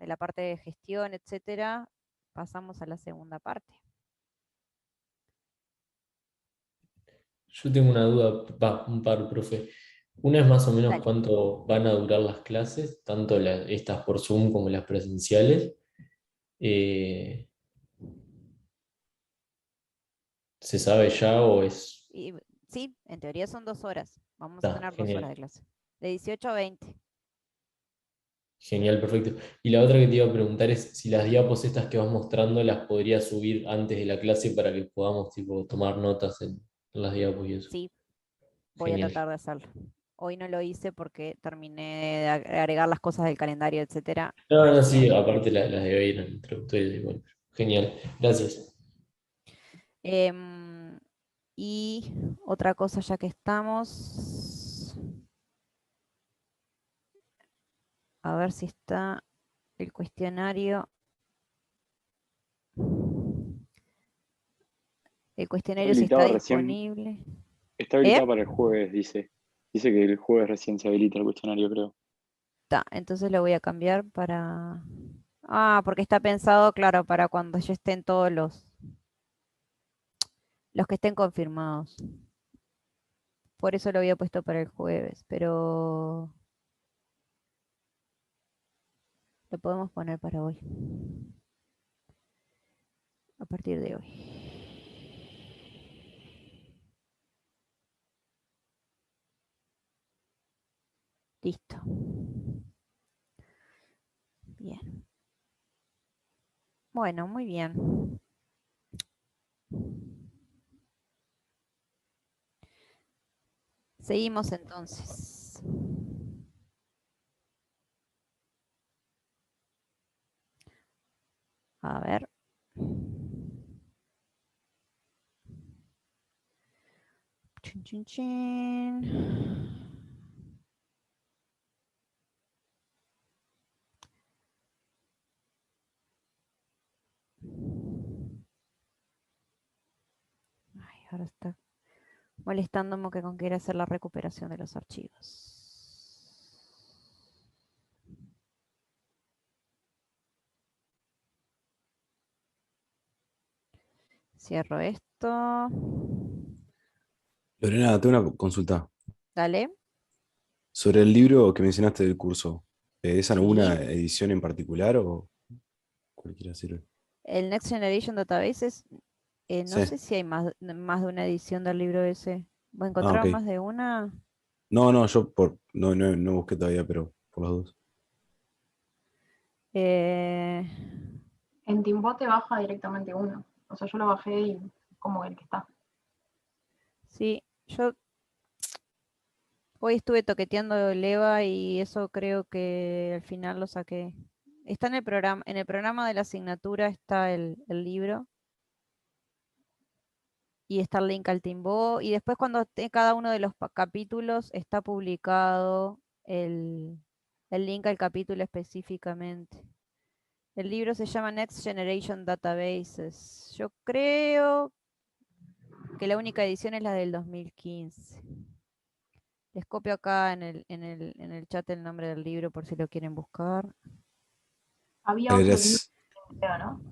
la parte de gestión, etcétera, pasamos a la segunda parte. Yo tengo una duda, un par, profe. Una es más o menos cuánto van a durar las clases, tanto estas por Zoom como las presenciales. ¿Se sabe ya o es...? Y, sí, en teoría son 2 horas. Vamos a tener 2 horas Genial. de clase. De 18 a 20. Genial, perfecto. Y la otra que te iba a preguntar es si las diapos estas que vas mostrando las podrías subir antes de la clase para que podamos tipo, tomar notas en las diapos y eso. Sí, voy a Genial. tratar de hacerlo. Hoy no lo hice porque terminé de agregar las cosas del calendario, etcétera. No, no, sí, recién. aparte las de hoy eran introductorias igual. Genial, gracias. Y otra cosa ya que estamos. A ver si está el cuestionario. El cuestionario si está habilitado recién, disponible. está habilitado para el jueves, dice. Dice que el jueves recién se habilita el cuestionario, creo. Está, entonces lo voy a cambiar para... Ah, porque está pensado, claro, para cuando ya estén todos los que estén confirmados. Por eso lo había puesto para el jueves, pero lo podemos poner para hoy. A partir de hoy. Listo. Bien. Bueno, muy bien. Seguimos entonces. A ver. Chin, chin, chin. Ay, ahora está molestándome que con quiere hacer la recuperación de los archivos. Cierro esto. Lorena, tengo una consulta. Dale. Sobre el libro que mencionaste del curso, ¿es alguna Sí. edición en particular o cualquiera sirve? El Next Generation Databases, no Sí. sé si hay más de una edición del libro ese. ¿Vos Ah, ok. encontraron más de una? No, yo no busqué todavía, pero por las dos. Eh, En Timbo te baja directamente uno. O sea, yo lo bajé y como el que está. sí, yo hoy estuve toqueteando el EVA y eso creo que al final lo saqué. Está en el programa de la asignatura está el libro y está el link al Timbo. Y después cuando esté cada uno de los capítulos está publicado el link al capítulo específicamente. El libro se llama Next Generation Databases. Yo creo que la única edición es la del 2015. Les copio acá en el chat el nombre del libro por si lo quieren buscar. Había otro libro, Gracias. creo, ¿no?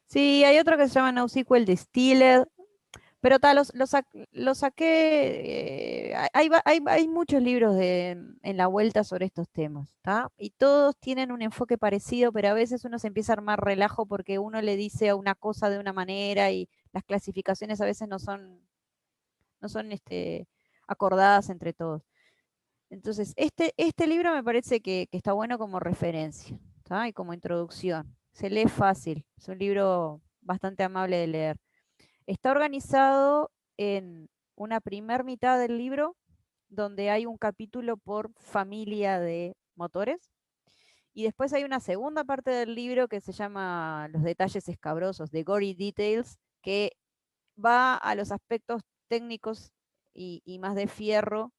Sí, hay otro que se llama NoSQL Distilled, pero lo saqué. Hay muchos libros en la vuelta sobre estos temas, ¿tá? Y todos tienen un enfoque parecido, pero a veces uno se empieza a armar relajo porque uno le dice a una cosa de una manera y las clasificaciones a veces no son acordadas entre todos. Entonces, este libro me parece que está bueno como referencia, ¿tá? Y como introducción. Se lee fácil, es un libro bastante amable de leer. Está organizado en una primer mitad del libro, donde hay un capítulo por familia de motores, y después hay una segunda parte del libro que se llama Los detalles escabrosos, de Gory Details, que va a los aspectos técnicos y más de fierro,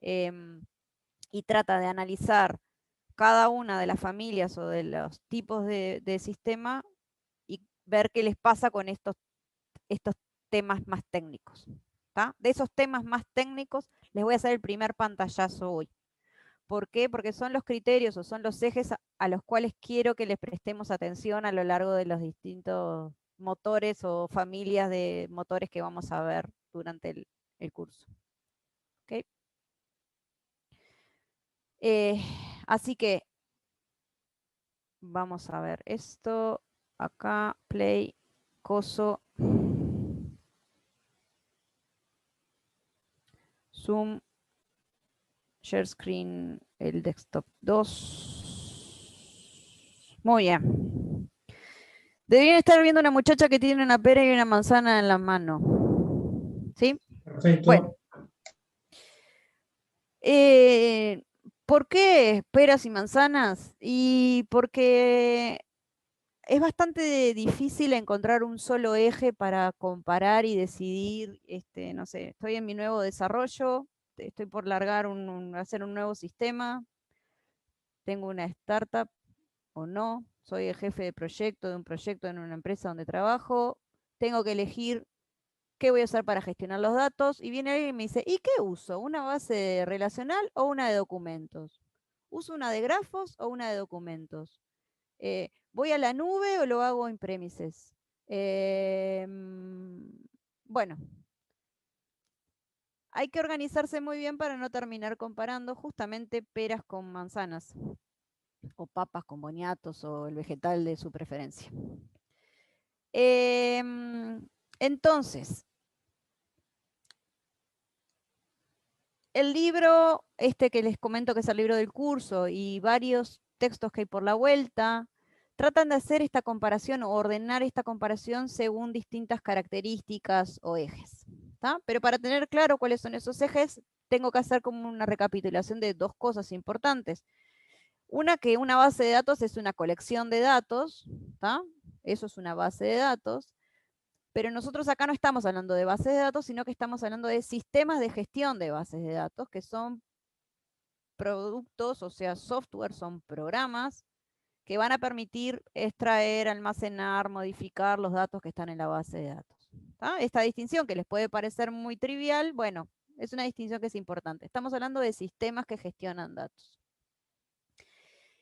y trata de analizar cada una de las familias o de los tipos de sistema y ver qué les pasa con estos temas más técnicos. ¿tá? De esos temas más técnicos les voy a hacer el primer pantallazo hoy. ¿Por qué? Porque son los criterios o son los ejes a los cuales quiero que les prestemos atención a lo largo de los distintos motores o familias de motores que vamos a ver durante el curso. ¿Okay? Así que vamos a ver esto. Acá, play, coso. Zoom, share screen, el desktop 2. Muy bien. Deberían estar viendo una muchacha que tiene una pera y una manzana en la mano. ¿Sí? Perfecto. Bueno. ¿Por qué peras y manzanas? Y porque es bastante difícil encontrar un solo eje para comparar y decidir, no sé, estoy en mi nuevo desarrollo, estoy por largar hacer un nuevo sistema, tengo una startup o no, soy el jefe de un proyecto en una empresa donde trabajo, tengo que elegir qué voy a usar para gestionar los datos, y viene alguien y me dice, ¿y qué uso? ¿Una base relacional o una de documentos? ¿Uso una de grafos o una de documentos? ¿Voy a la nube o lo hago en premises? Bueno, hay que organizarse muy bien para no terminar comparando justamente peras con manzanas, o papas con boniatos, o el vegetal de su preferencia. Entonces, el libro, que les comento que es el libro del curso, y varios textos que hay por la vuelta, tratan de hacer esta comparación o ordenar esta comparación según distintas características o ejes. ¿Tá? Pero para tener claro cuáles son esos ejes, tengo que hacer como una recapitulación de dos cosas importantes. Una, que una base de datos es una colección de datos, ¿tá? Eso es una base de datos. Pero nosotros acá no estamos hablando de bases de datos, sino que estamos hablando de sistemas de gestión de bases de datos, que son productos, o sea, software, son programas que van a permitir extraer, almacenar, modificar los datos que están en la base de datos. ¿Tá? Esta distinción, que les puede parecer muy trivial, bueno, es una distinción que es importante. Estamos hablando de sistemas que gestionan datos.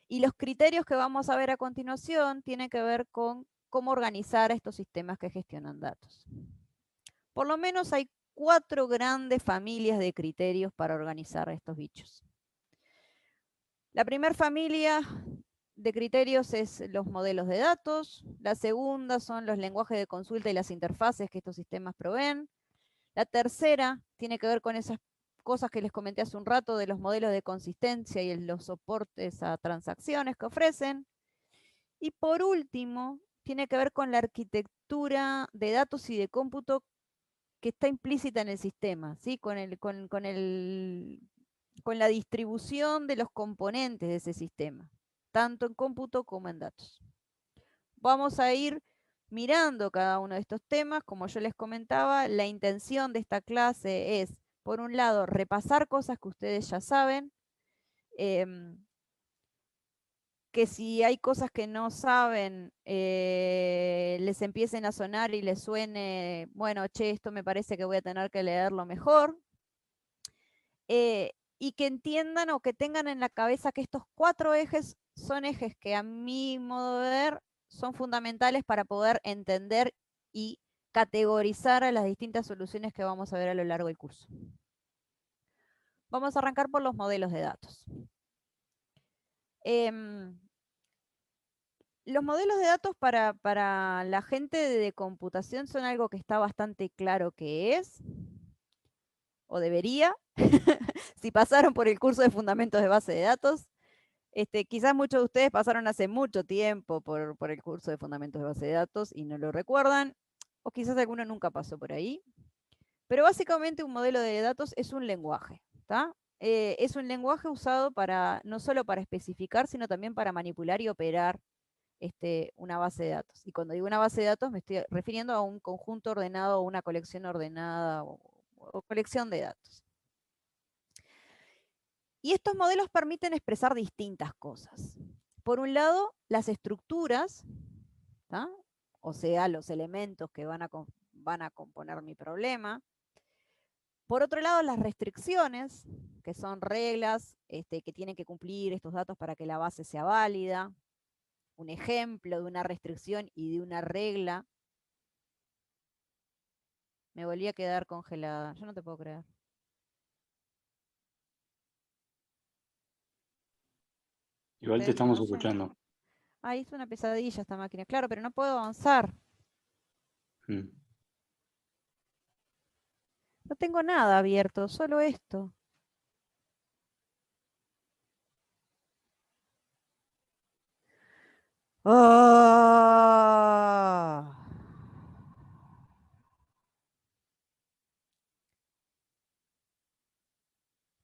Y los criterios que vamos a ver a continuación tienen que ver con cómo organizar estos sistemas que gestionan datos. Por lo menos hay 4 grandes familias de criterios para organizar estos bichos. La primera familia de criterios es los modelos de datos. La segunda son los lenguajes de consulta y las interfaces que estos sistemas proveen. La tercera tiene que ver con esas cosas que les comenté hace un rato de los modelos de consistencia y los soportes a transacciones que ofrecen. Y por último, tiene que ver con la arquitectura de datos y de cómputo que está implícita en el sistema, ¿sí? con la distribución de los componentes de ese sistema, tanto en cómputo como en datos. Vamos a ir mirando cada uno de estos temas. Como yo les comentaba, la intención de esta clase es, por un lado, repasar cosas que ustedes ya saben, que si hay cosas que no saben, les empiecen a sonar y les suene, bueno, che, esto me parece que voy a tener que leerlo mejor. Y que entiendan o que tengan en la cabeza que estos 4 ejes son ejes que, a mi modo de ver, son fundamentales para poder entender y categorizar a las distintas soluciones que vamos a ver a lo largo del curso. Vamos a arrancar por los modelos de datos. Los modelos de datos para la gente de computación son algo que está bastante claro que es, o debería, si pasaron por el curso de fundamentos de base de datos. Quizás muchos de ustedes pasaron hace mucho tiempo por el curso de fundamentos de base de datos y no lo recuerdan, o quizás alguno nunca pasó por ahí. Pero básicamente un modelo de datos es un lenguaje, ¿tá? Es un lenguaje usado no solo para especificar, sino también para manipular y operar una base de datos. Y cuando digo una base de datos me estoy refiriendo a un conjunto ordenado o una colección ordenada o colección de datos. Y estos modelos permiten expresar distintas cosas. Por un lado, las estructuras, ¿tá? O sea, los elementos que van a componer mi problema. Por otro lado, las restricciones, que son reglas que tienen que cumplir estos datos para que la base sea válida. Un ejemplo de una restricción y de una regla. Me volví a quedar congelada. Yo no te puedo creer. Igual te estamos escuchando. Ah, hizo una pesadilla esta máquina. Claro, pero no puedo avanzar. No tengo nada abierto, solo esto. ¡Ah!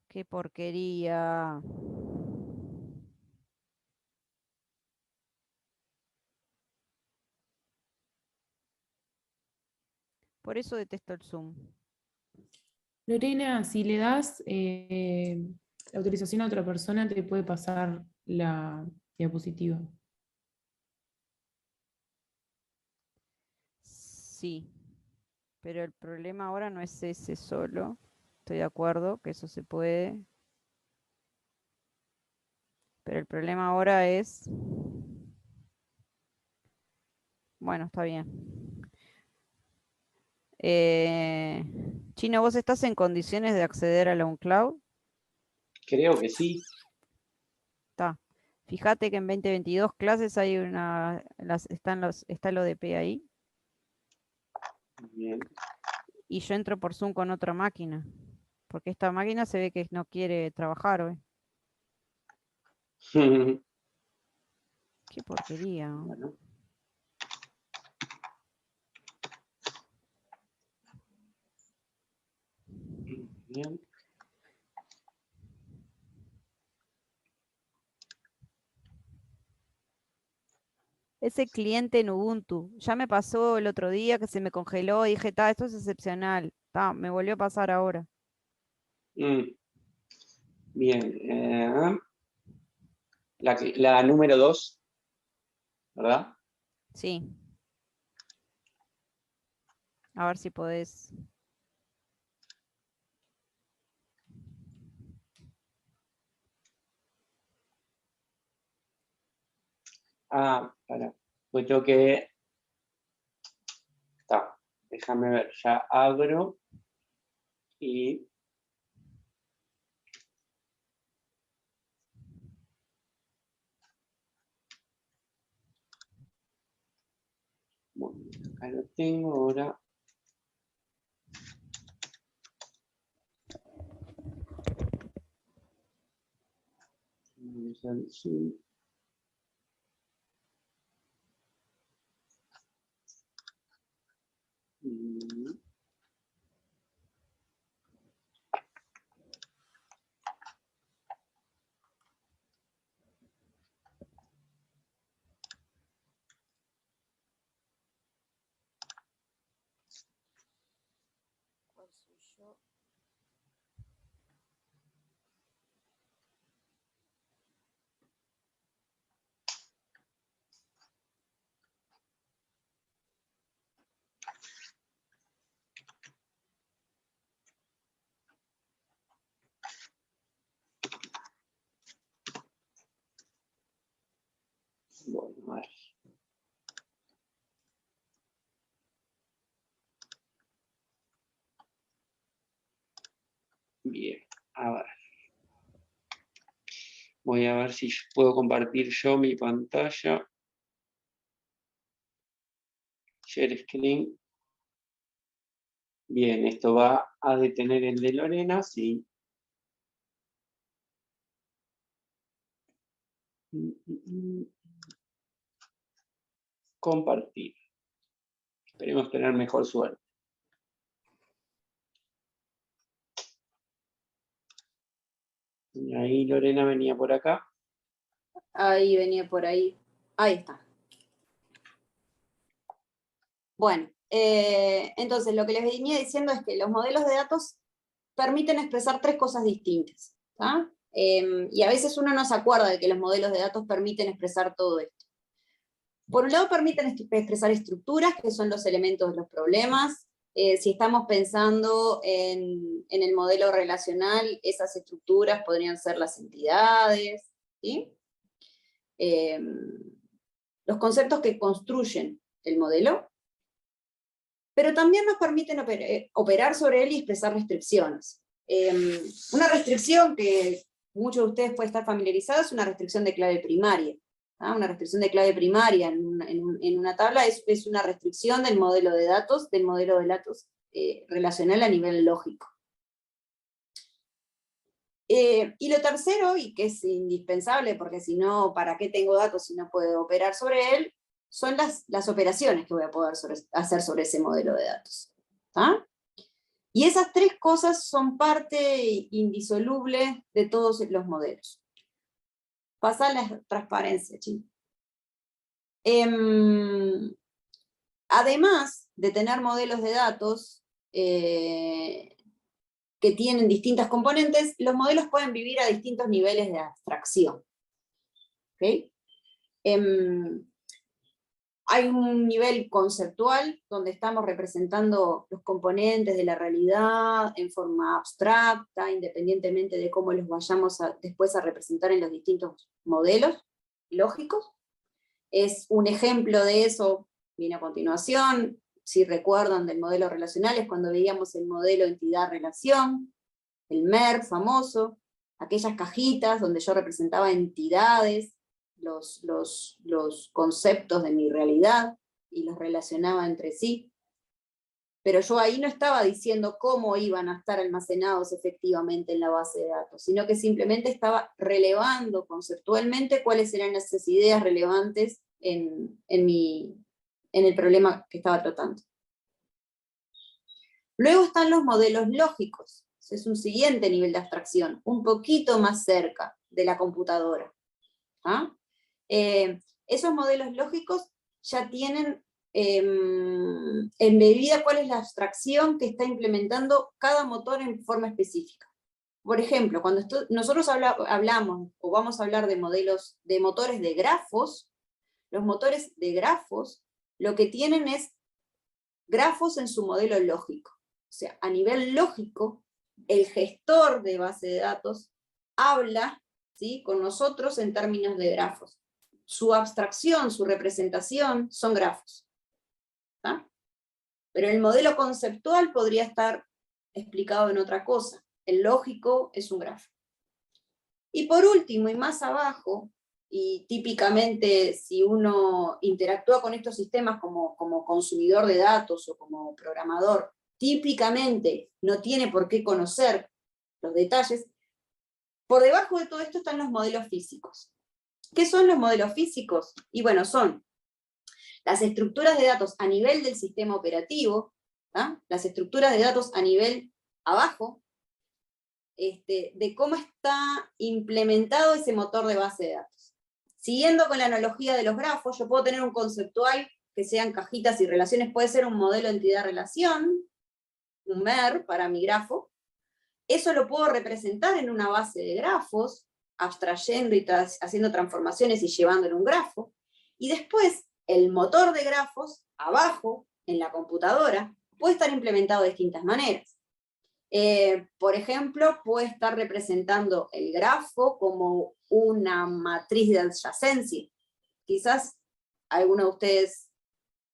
¡Qué porquería! Por eso detesto el Zoom. Lorena, si le das la autorización a otra persona, te puede pasar la diapositiva. Sí, pero el problema ahora no es ese solo. Estoy de acuerdo que eso se puede. Pero el problema ahora es... Bueno, está bien. Chino, ¿vos estás en condiciones de acceder a la OnCloud? Creo que sí. Está. Fíjate que en 2022 clases hay una... está el ODP ahí. Bien. Y yo entro por Zoom con otra máquina. Porque esta máquina se ve que no quiere trabajar hoy. Qué porquería. Bueno. Bien. Ese cliente en Ubuntu. Ya me pasó el otro día que se me congeló y dije, esto es excepcional. Me volvió a pasar ahora. Bien. La número 2, ¿verdad? Sí. A ver si podés. Para. Pues tengo que... Está. Déjame ver. Ya abro. Y... Bueno, acá lo tengo ahora. Vamos al Zoom. Bueno, a ver. Bien, a ver. Voy a ver si puedo compartir yo mi pantalla. Share screen. Bien, esto va a detener el de Lorena, sí. Compartir. Esperemos tener mejor suerte. Y ahí Lorena venía por acá. Ahí venía por ahí. Ahí está. Bueno, entonces lo que les venía diciendo es que los modelos de datos permiten expresar tres cosas distintas. Y a veces uno no se acuerda de que los modelos de datos permiten expresar todo esto. Por un lado permiten expresar estructuras, que son los elementos de los problemas. Si estamos pensando en el modelo relacional, esas estructuras podrían ser las entidades, ¿sí? Los conceptos que construyen el modelo, pero también nos permiten operar sobre él y expresar restricciones. Una restricción que muchos de ustedes pueden estar familiarizados es una restricción de clave primaria. Una restricción de clave primaria en una tabla es una restricción del modelo de datos relacional a nivel lógico. Y lo tercero, y que es indispensable, porque si no, ¿para qué tengo datos si no puedo operar sobre él? Son las operaciones que voy a poder hacer sobre ese modelo de datos. ¿Ah? Y esas tres cosas son parte indisoluble de todos los modelos. Pasa la transparencia, chicos. Además de tener modelos de datos que tienen distintas componentes, los modelos pueden vivir a distintos niveles de abstracción. ¿Okay? Hay un nivel conceptual donde estamos representando los componentes de la realidad en forma abstracta, independientemente de cómo los vayamos después a representar en los distintos modelos lógicos. Es un ejemplo de eso, viene a continuación. Si recuerdan del modelo relacional, es cuando veíamos el modelo entidad-relación, el MER famoso, aquellas cajitas donde yo representaba entidades, los conceptos de mi realidad, y los relacionaba entre sí. Pero yo ahí no estaba diciendo cómo iban a estar almacenados efectivamente en la base de datos, sino que simplemente estaba relevando conceptualmente cuáles eran esas ideas relevantes en el problema que estaba tratando. Luego están los modelos lógicos. Ese es un siguiente nivel de abstracción, un poquito más cerca de la computadora. ¿Ah? Esos modelos lógicos ya tienen embebida cuál es la abstracción que está implementando cada motor en forma específica. Por ejemplo, cuando nosotros hablamos, o vamos a hablar de modelos, de motores de grafos, los motores de grafos lo que tienen es grafos en su modelo lógico. O sea, a nivel lógico, el gestor de base de datos habla, ¿sí?, con nosotros en términos de grafos. Su abstracción, su representación son grafos. ¿Tá? Pero el modelo conceptual podría estar explicado en otra cosa. El lógico es un grafo. Y por último, y más abajo, y típicamente si uno interactúa con estos sistemas como consumidor de datos o como programador, típicamente no tiene por qué conocer los detalles. Por debajo de todo esto están los modelos físicos. ¿Qué son los modelos físicos? Y bueno, son las estructuras de datos a nivel del sistema operativo, ¿tá? Las estructuras de datos a nivel abajo, de cómo está implementado ese motor de base de datos. Siguiendo con la analogía de los grafos, yo puedo tener un conceptual que sean cajitas y relaciones, puede ser un modelo entidad-relación, un MER para mi grafo. Eso lo puedo representar en una base de grafos, abstrayendo y haciendo transformaciones y llevándolo a un grafo. Y después, el motor de grafos, abajo, en la computadora, puede estar implementado de distintas maneras. Por ejemplo, puede estar representando el grafo como una matriz de adyacencia. Quizás alguno de ustedes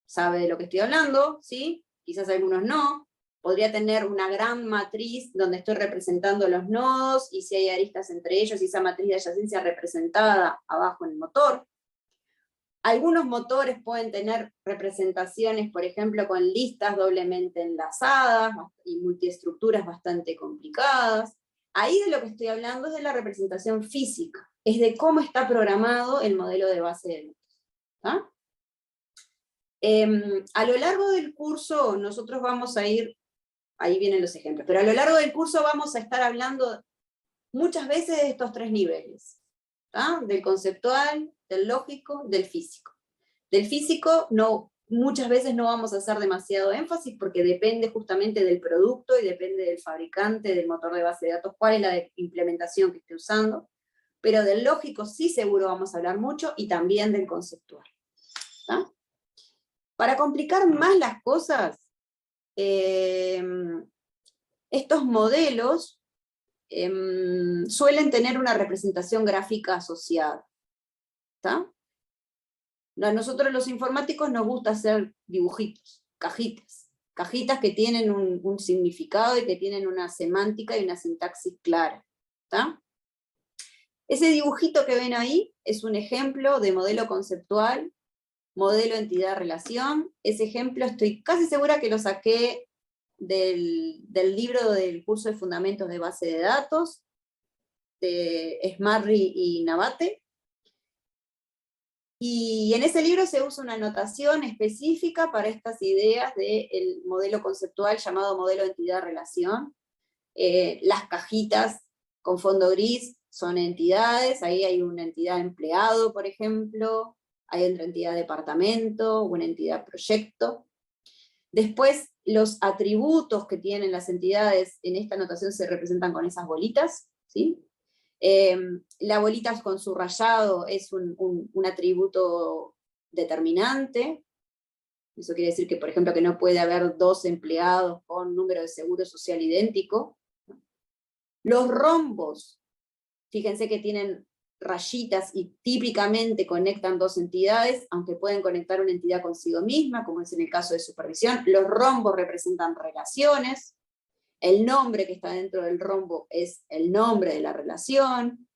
sabe de lo que estoy hablando, ¿sí? Quizás algunos no. Podría tener una gran matriz donde estoy representando los nodos, y si hay aristas entre ellos, y esa matriz de adyacencia representada abajo en el motor. Algunos motores pueden tener representaciones, por ejemplo, con listas doblemente enlazadas y multiestructuras bastante complicadas. Ahí de lo que estoy hablando es de la representación física, es de cómo está programado el modelo de base de datos. ¿Ah? A lo largo del curso nosotros vamos a ir, ahí vienen los ejemplos, pero a lo largo del curso vamos a estar hablando muchas veces de estos tres niveles, ¿tá? Del conceptual, del lógico, del físico. Del físico muchas veces no vamos a hacer demasiado énfasis porque depende justamente del producto y depende del fabricante, del motor de base de datos, cuál es la implementación que esté usando, pero del lógico sí seguro vamos a hablar mucho, y también del conceptual. ¿Tá? Para complicar más las cosas, estos modelos suelen tener una representación gráfica asociada. ¿Tá? A nosotros los informáticos nos gusta hacer dibujitos, cajitas que tienen un significado y que tienen una semántica y una sintaxis clara. ¿Tá? Ese dibujito que ven ahí es un ejemplo de modelo conceptual, modelo entidad-relación. Ese ejemplo estoy casi segura que lo saqué del libro del curso de Fundamentos de Base de Datos, de Smarri y Navate. Y en ese libro se usa una notación específica para estas ideas del modelo conceptual llamado modelo entidad-relación. Las cajitas con fondo gris son entidades, ahí hay una entidad empleado, por ejemplo, hay otra entidad departamento, una entidad proyecto. Después, los atributos que tienen las entidades en esta notación se representan con esas bolitas, ¿sí? La bolita con su rayado es un atributo determinante. Eso quiere decir que, por ejemplo, que no puede haber 2 empleados con número de seguro social idéntico. Los rombos, fíjense que tienen rayitas y típicamente conectan 2 entidades, aunque pueden conectar una entidad consigo misma, como es en el caso de supervisión. Los rombos representan relaciones. El nombre que está dentro del rombo es el nombre de la relación.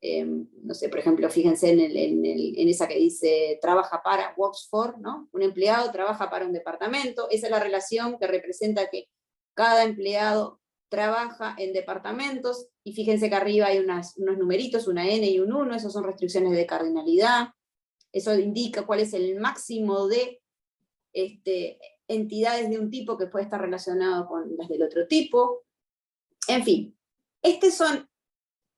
No sé, por ejemplo, fíjense en esa que dice trabaja para, works for, ¿no? Un empleado trabaja para un departamento. Esa es la relación que representa que cada empleado trabaja en departamentos, y fíjense que arriba hay unos numeritos, una N y un 1, esas son restricciones de cardinalidad. Eso indica cuál es el máximo de entidades de un tipo que puede estar relacionado con las del otro tipo. En fin, estos son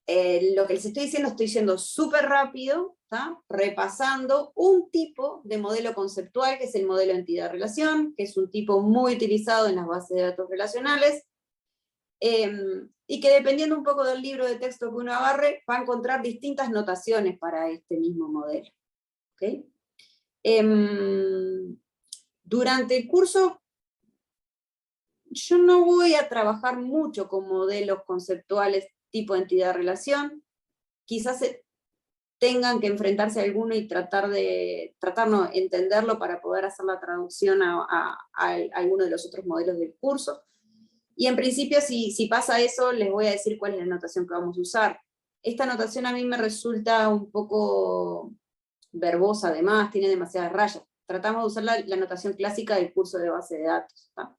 lo que les estoy diciendo súper rápido, ¿tá? Repasando un tipo de modelo conceptual, que es el modelo entidad-relación, que es un tipo muy utilizado en las bases de datos relacionales, y que dependiendo un poco del libro de texto que uno agarre, va a encontrar distintas notaciones para este mismo modelo. ¿Okay? Durante el curso, yo no voy a trabajar mucho con modelos conceptuales tipo entidad-relación, quizás tengan que enfrentarse a alguno y entenderlo para poder hacer la traducción a alguno de los otros modelos del curso. Y en principio, si pasa eso, les voy a decir cuál es la notación que vamos a usar. Esta notación a mí me resulta un poco verbosa, además, tiene demasiadas rayas. Tratamos de usar la notación clásica del curso de base de datos, ¿tá?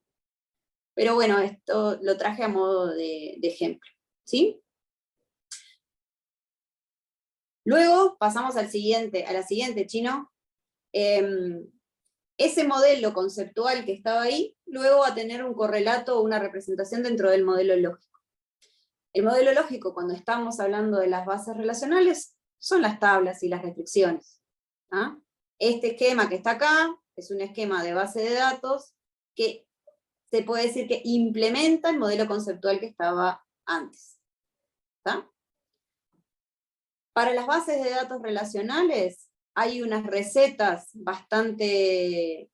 Pero bueno, esto lo traje a modo de ejemplo, ¿sí? Luego pasamos a la siguiente, Chino. Ese modelo conceptual que estaba ahí, luego va a tener un correlato o una representación dentro del modelo lógico. El modelo lógico, cuando estamos hablando de las bases relacionales, son las tablas y las restricciones. ¿Ah? Este esquema que está acá es un esquema de base de datos que se puede decir que implementa el modelo conceptual que estaba antes. ¿Tá? Para las bases de datos relacionales hay unas recetas bastante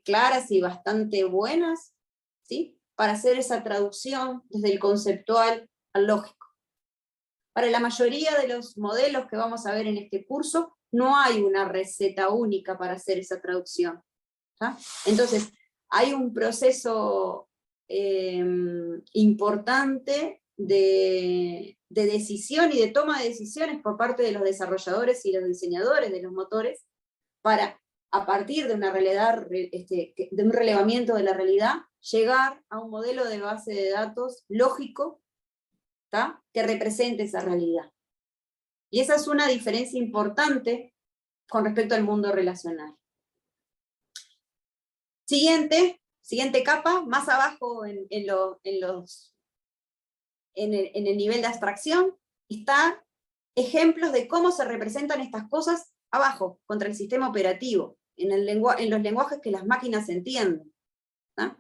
claras y bastante buenas, ¿sí? Para hacer esa traducción desde el conceptual al lógico. Para la mayoría de los modelos que vamos a ver en este curso, no hay una receta única para hacer esa traducción. ¿Tá? Entonces, hay un proceso importante de decisión y de toma de decisiones por parte de los desarrolladores y los diseñadores de los motores, para, a partir de una realidad, de un relevamiento de la realidad, llegar a un modelo de base de datos lógico, ¿tá? Que represente esa realidad. Y esa es una diferencia importante con respecto al mundo relacional. Siguiente capa, más abajo en el nivel de abstracción, está ejemplos de cómo se representan estas cosas abajo, contra el sistema operativo, en los lenguajes que las máquinas entienden. ¿Tá?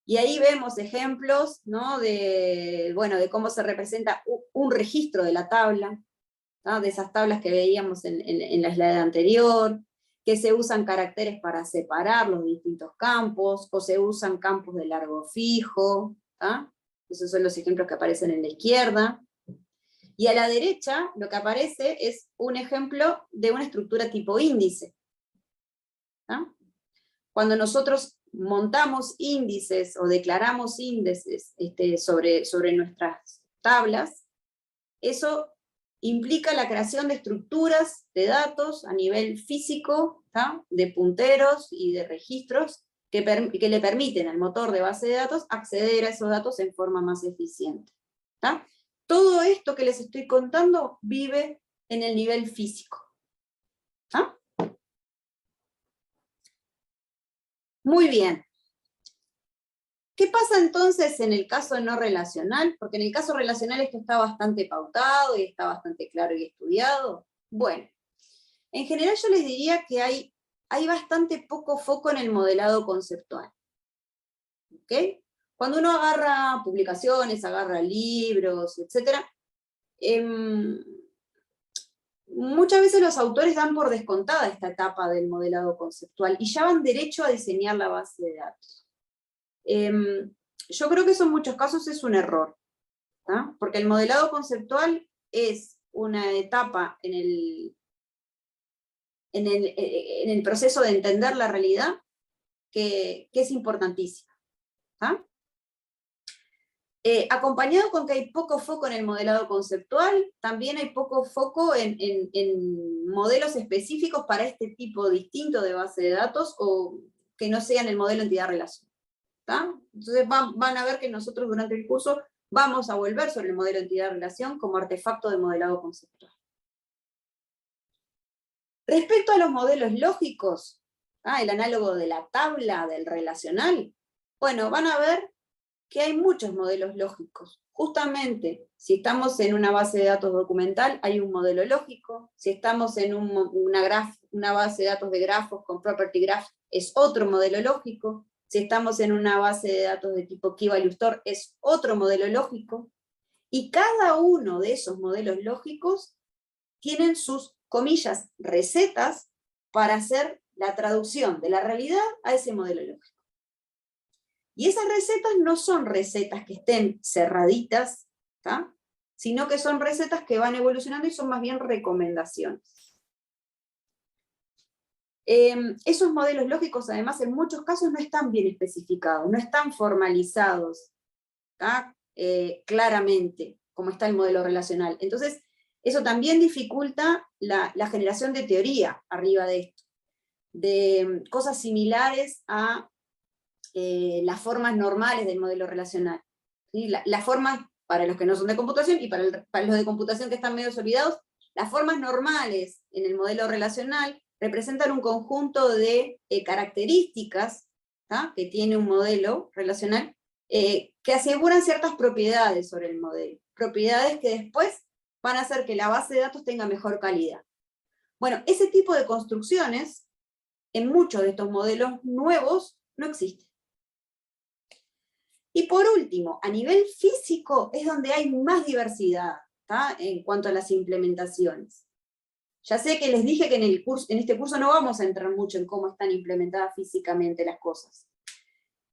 Y ahí vemos ejemplos, ¿no? de cómo se representa un registro de la tabla, ¿tá? De esas tablas que veíamos en la slide anterior, que se usan caracteres para separar los distintos campos, o se usan campos de largo fijo, ¿tá? Esos son los ejemplos que aparecen en la izquierda. Y a la derecha lo que aparece es un ejemplo de una estructura tipo índice. ¿Tá? Cuando nosotros montamos índices o declaramos índices sobre nuestras tablas, eso implica la creación de estructuras de datos a nivel físico, ¿tá? De punteros y de registros que le permiten al motor de base de datos acceder a esos datos en forma más eficiente. ¿Tá? Todo esto que les estoy contando vive en el nivel físico. ¿Tá? Muy bien. ¿Qué pasa entonces en el caso no relacional? Porque en el caso relacional esto está bastante pautado y está bastante claro y estudiado. Bueno, en general yo les diría que hay bastante poco foco en el modelado conceptual. ¿Ok? Cuando uno agarra publicaciones, agarra libros, etc., muchas veces los autores dan por descontada esta etapa del modelado conceptual y ya van derecho a diseñar la base de datos. Yo creo que eso en muchos casos es un error, ¿tá? Porque el modelado conceptual es una etapa en el proceso de entender la realidad que es importantísima. ¿Tá? Acompañado con que hay poco foco en el modelado conceptual, también hay poco foco en modelos específicos para este tipo distinto de base de datos o que no sean el modelo entidad-relación. ¿Tá? Entonces van a ver que nosotros durante el curso vamos a volver sobre el modelo entidad-relación como artefacto de modelado conceptual. Respecto a los modelos lógicos, el análogo de la tabla del relacional, bueno, van a ver que hay muchos modelos lógicos. Justamente, si estamos en una base de datos documental, hay un modelo lógico. Si estamos en una base de datos de grafos con property graph, es otro modelo lógico. Si estamos en una base de datos de tipo key-value store, es otro modelo lógico. Y cada uno de esos modelos lógicos tienen sus, comillas, recetas para hacer la traducción de la realidad a ese modelo lógico. Y esas recetas no son recetas que estén cerraditas, ¿tá? Sino que son recetas que van evolucionando y son más bien recomendaciones. Esos modelos lógicos, además, en muchos casos no están bien especificados, no están formalizados, ¿tá? Claramente, como está el modelo relacional. Entonces, eso también dificulta la generación de teoría arriba de esto, de cosas similares a las formas normales del modelo relacional. ¿Sí? Las formas, para los que no son de computación, y para los de computación que están medio olvidados, las formas normales en el modelo relacional representan un conjunto de características, ¿tá? Que tiene un modelo relacional, que aseguran ciertas propiedades sobre el modelo, propiedades que después van a hacer que la base de datos tenga mejor calidad. Bueno, ese tipo de construcciones, en muchos de estos modelos nuevos, no existen. Y por último, a nivel físico es donde hay más diversidad, ¿tá? En cuanto a las implementaciones. Ya sé que les dije que en este curso no vamos a entrar mucho en cómo están implementadas físicamente las cosas.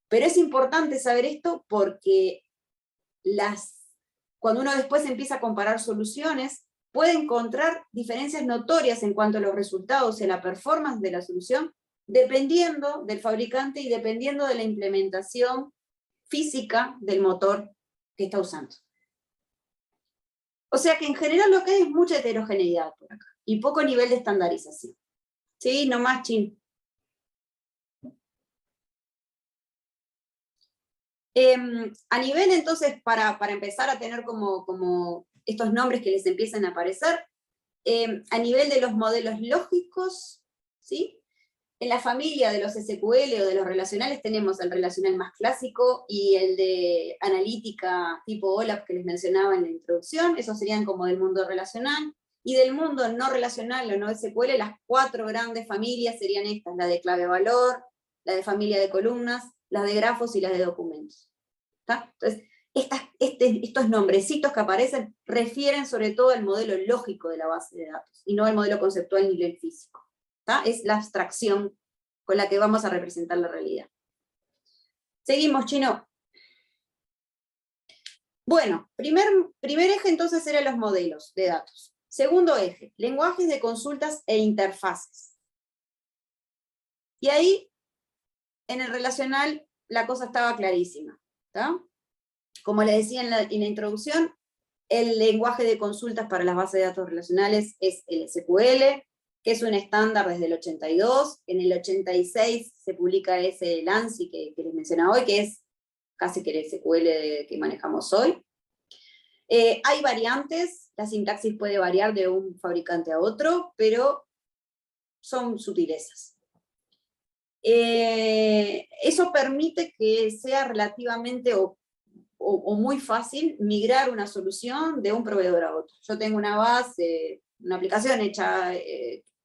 Pero es importante saber esto porque cuando uno después empieza a comparar soluciones, puede encontrar diferencias notorias en cuanto a los resultados y a la performance de la solución, dependiendo del fabricante y dependiendo de la implementación física del motor que está usando. O sea que en general lo que hay es mucha heterogeneidad por acá, y poco nivel de estandarización. ¿Sí? No más chin. A nivel entonces, para empezar a tener como estos nombres que les empiezan a aparecer, a nivel de los modelos lógicos, ¿sí? En la familia de los SQL o de los relacionales tenemos el relacional más clásico y el de analítica tipo OLAP que les mencionaba en la introducción, esos serían como del mundo relacional, y del mundo no relacional o no SQL, las 4 grandes familias serían estas, la de clave-valor, la de familia de columnas, las de grafos y las de documentos. ¿Tá? Entonces, estos nombrecitos que aparecen refieren sobre todo al modelo lógico de la base de datos, y no al modelo conceptual ni el físico. ¿Tá? Es la abstracción con la que vamos a representar la realidad. Seguimos, Chino. Bueno, primer eje entonces eran los modelos de datos. Segundo eje, lenguajes de consultas e interfaces. Y ahí, en el relacional, la cosa estaba clarísima. ¿Tá? Como les decía en la introducción, el lenguaje de consultas para las bases de datos relacionales es el SQL, que es un estándar desde el 82, en el 86 se publica ese el ANSI que les mencionaba hoy, que es casi que el SQL que manejamos hoy. Hay variantes, la sintaxis puede variar de un fabricante a otro, pero son sutilezas. Eso permite que sea relativamente o muy fácil migrar una solución de un proveedor a otro. Yo tengo una base, una aplicación hecha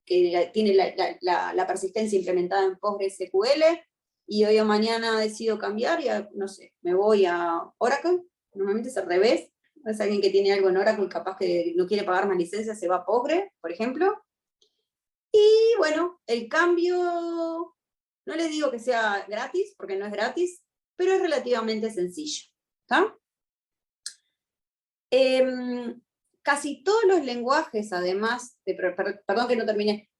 que tiene la persistencia implementada en PostgreSQL, y hoy o mañana decido cambiar y, no sé, me voy a Oracle, normalmente es al revés, es alguien que tiene algo en Oracle, capaz que no quiere pagar más licencias, se va a Postgre, por ejemplo, y bueno, el cambio, no les digo que sea gratis, porque no es gratis, pero es relativamente sencillo, ¿está? Casi todos los lenguajes, además, perdón que no terminé,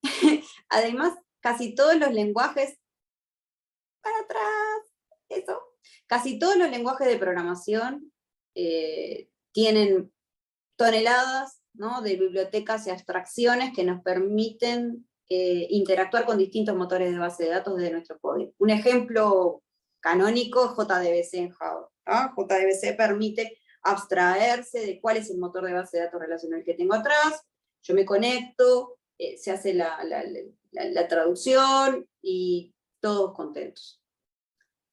además, casi todos los lenguajes, para atrás, eso, casi todos los lenguajes de programación tienen toneladas, ¿no?, de bibliotecas y abstracciones que nos permiten interactuar con distintos motores de base de datos de nuestro código. Un ejemplo canónico es JDBC en Java, ¿no? JDBC permite abstraerse de cuál es el motor de base de datos relacional que tengo atrás, yo me conecto, se hace la traducción y todos contentos.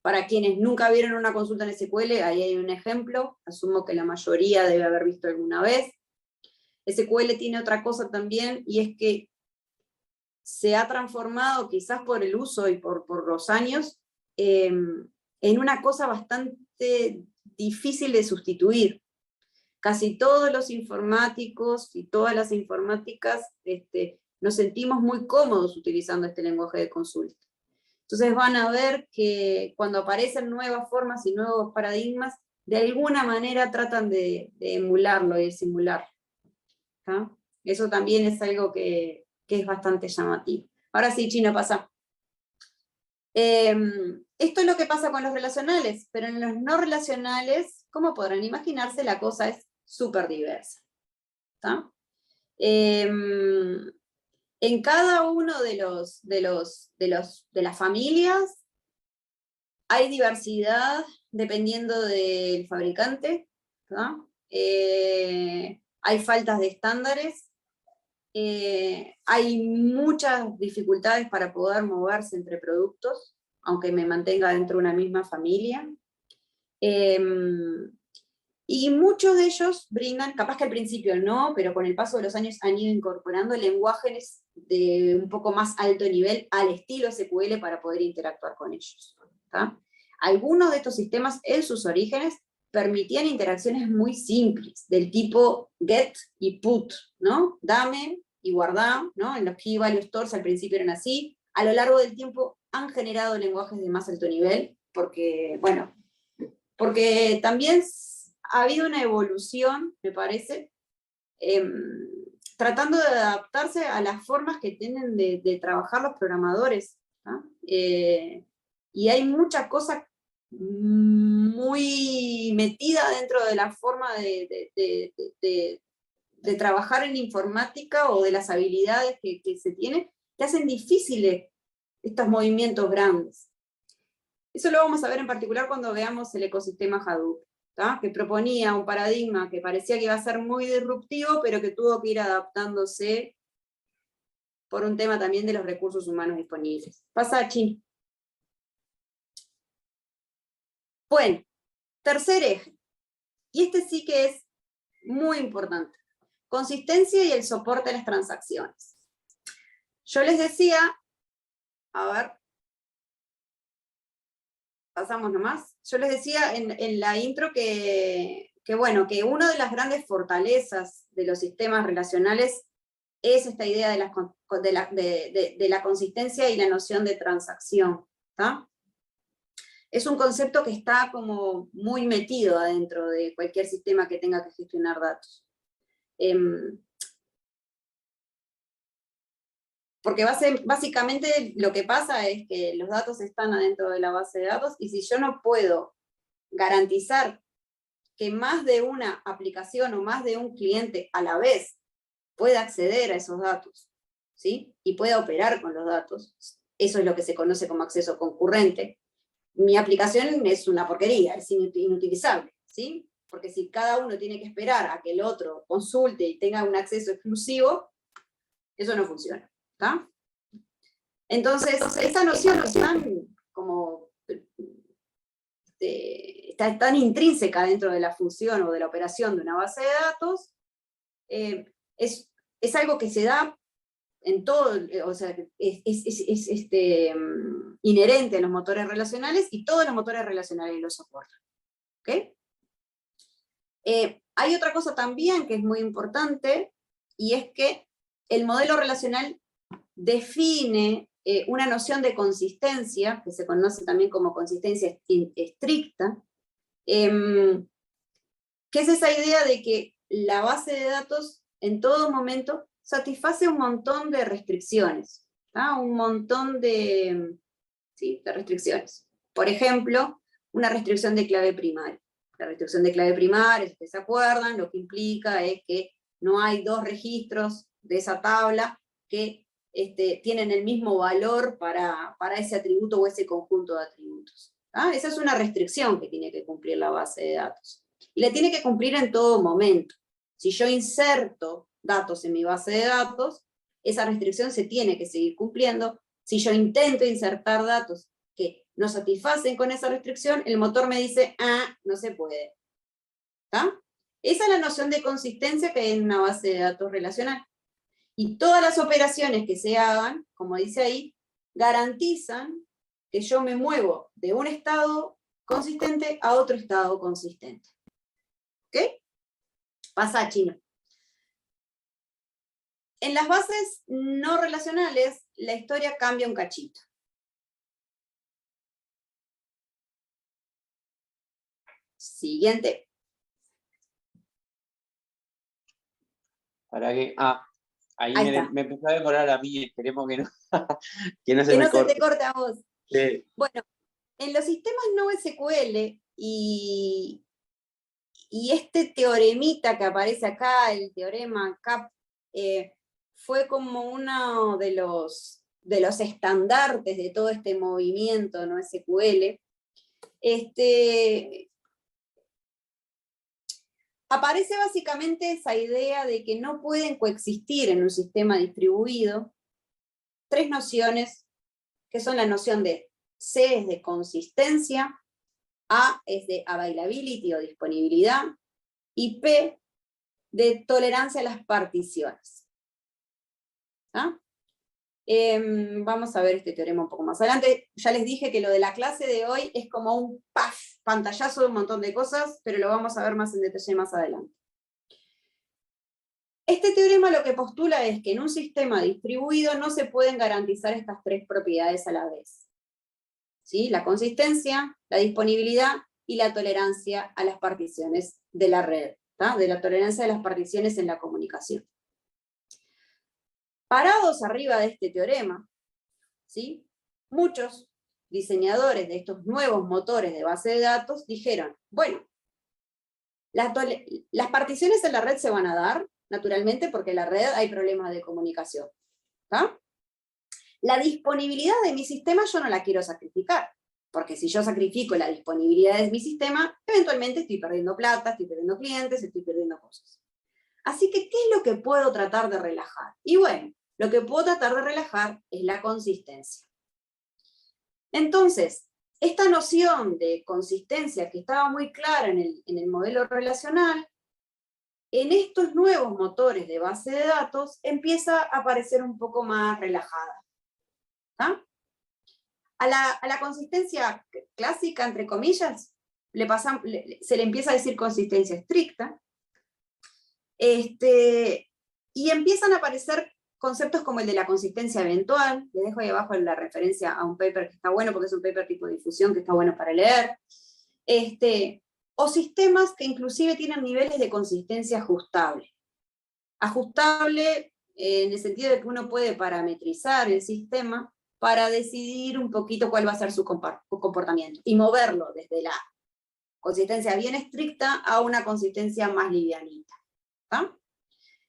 Para quienes nunca vieron una consulta en SQL, ahí hay un ejemplo, asumo que la mayoría debe haber visto alguna vez. SQL tiene otra cosa también, y es que se ha transformado, quizás por el uso y por los años, en una cosa bastante difícil de sustituir. Casi todos los informáticos y todas las informáticas nos sentimos muy cómodos utilizando este lenguaje de consulta. Entonces van a ver que cuando aparecen nuevas formas y nuevos paradigmas, de alguna manera tratan de emularlo y de simularlo. ¿Tá? Eso también es algo que es bastante llamativo. Ahora sí, Chino, pasa. Esto es lo que pasa con los relacionales, pero en los no relacionales, como podrán imaginarse, la cosa es súper diversa. ¿Tá? En cada uno de las familias hay diversidad dependiendo del fabricante, ¿no? Hay faltas de estándares, hay muchas dificultades para poder moverse entre productos, aunque me mantenga dentro de una misma familia. Y muchos de ellos brindan, capaz que al principio no, pero con el paso de los años han ido incorporando lenguajes de un poco más alto nivel al estilo SQL para poder interactuar con ellos. ¿Tá? Algunos de estos sistemas en sus orígenes permitían interacciones muy simples, del tipo get y put, ¿no? Dame y guardá, ¿no? En los key value stores al principio eran así. A lo largo del tiempo han generado lenguajes de más alto nivel, porque, bueno, porque también ha habido una evolución, me parece, tratando de adaptarse a las formas que tienen de trabajar los programadores. ¿No? Y hay mucha cosa muy metida dentro de la forma de trabajar en informática o de las habilidades que se tienen, que hacen difíciles estos movimientos grandes. Eso lo vamos a ver en particular cuando veamos el ecosistema Hadoop, ¿tá? Que proponía un paradigma que parecía que iba a ser muy disruptivo, pero que tuvo que ir adaptándose por un tema también de los recursos humanos disponibles. Pasa a Chino. Bueno, tercer eje, y este sí que es muy importante, consistencia y el soporte de las transacciones. Yo les decía, a ver, pasamos nomás, yo les decía en la intro que bueno, que una de las grandes fortalezas de los sistemas relacionales es esta idea de la consistencia y la noción de transacción, ¿tá? Es un concepto que está como muy metido adentro de cualquier sistema que tenga que gestionar datos. Porque básicamente lo que pasa es que los datos están adentro de la base de datos, y si yo no puedo garantizar que más de una aplicación o más de un cliente a la vez pueda acceder a esos datos, ¿sí? Y pueda operar con los datos. Eso es lo que se conoce como acceso concurrente. Mi aplicación es una porquería, es inutilizable, ¿sí? Porque si cada uno tiene que esperar a que el otro consulte y tenga un acceso exclusivo, eso no funciona, ¿está? Entonces, esta noción que está tan intrínseca dentro de la función o de la operación de una base de datos, es algo que se da en todo, o sea, es inherente a los motores relacionales, y todos los motores relacionales lo soportan. ¿Ok? Hay otra cosa también que es muy importante, y es que el modelo relacional define una noción de consistencia, que se conoce también como consistencia estricta, que es esa idea de que la base de datos en todo momento satisface un montón de restricciones, ¿tá? Un montón de restricciones. Por ejemplo, una restricción de clave primaria. La restricción de clave primaria, si ustedes se acuerdan, lo que implica es que no hay dos registros de esa tabla que tienen el mismo valor para ese atributo o ese conjunto de atributos. ¿Tá? Esa es una restricción que tiene que cumplir la base de datos. Y la tiene que cumplir en todo momento. Si yo inserto datos en mi base de datos, esa restricción se tiene que seguir cumpliendo. Si yo intento insertar datos que no satisfacen con esa restricción, el motor me dice, no se puede. ¿Tá? Esa es la noción de consistencia que hay en una base de datos relacional. Y todas las operaciones que se hagan, como dice ahí, garantizan que yo me muevo de un estado consistente a otro estado consistente. ¿Ok? Pasa, chino. En las bases no relacionales, la historia cambia un cachito. Siguiente. Para que, ahí Ahí me empezó a demorar a mí, esperemos que no, que no se Que me no se corte. te corte a vos. Sí. Bueno, en los sistemas no SQL, y este teoremita que aparece acá, el teorema CAP, fue como uno de los estandartes de todo este movimiento no SQL. Aparece básicamente esa idea de que no pueden coexistir en un sistema distribuido tres nociones, que son la noción de C es de consistencia, A es de availability o disponibilidad, y P de tolerancia a las particiones. ¿Ah? Vamos a ver este teorema un poco más adelante. Ya les dije que lo de la clase de hoy es como un pantallazo de un montón de cosas, pero lo vamos a ver más en detalle más adelante. Este teorema lo que postula es que en un sistema distribuido no se pueden garantizar estas tres propiedades a la vez. ¿Sí? La consistencia, la disponibilidad y la tolerancia a las particiones de la red, ¿tá? De la tolerancia a las particiones en la comunicación. Parados arriba de este teorema, ¿sí? Muchos diseñadores de estos nuevos motores de base de datos dijeron, bueno, las particiones en la red se van a dar, naturalmente, porque en la red hay problemas de comunicación. ¿Tá? La disponibilidad de mi sistema yo no la quiero sacrificar, porque si yo sacrifico la disponibilidad de mi sistema, eventualmente estoy perdiendo plata, estoy perdiendo clientes, estoy perdiendo cosas. Así que, ¿qué es lo que puedo tratar de relajar? Y bueno, lo que puedo tratar de relajar es la consistencia. Entonces, esta noción de consistencia que estaba muy clara en el modelo relacional, en estos nuevos motores de base de datos empieza a aparecer un poco más relajada. ¿Ah? A la consistencia clásica, entre comillas, se le empieza a decir consistencia estricta, y empiezan a aparecer conceptos como el de la consistencia eventual. Les dejo ahí abajo la referencia a un paper que está bueno, porque es un paper tipo de difusión que está bueno para leer. O sistemas que inclusive tienen niveles de consistencia ajustable. Ajustable en el sentido de que uno puede parametrizar el sistema para decidir un poquito cuál va a ser su comportamiento, y moverlo desde la consistencia bien estricta a una consistencia más livianita. ¿Tá?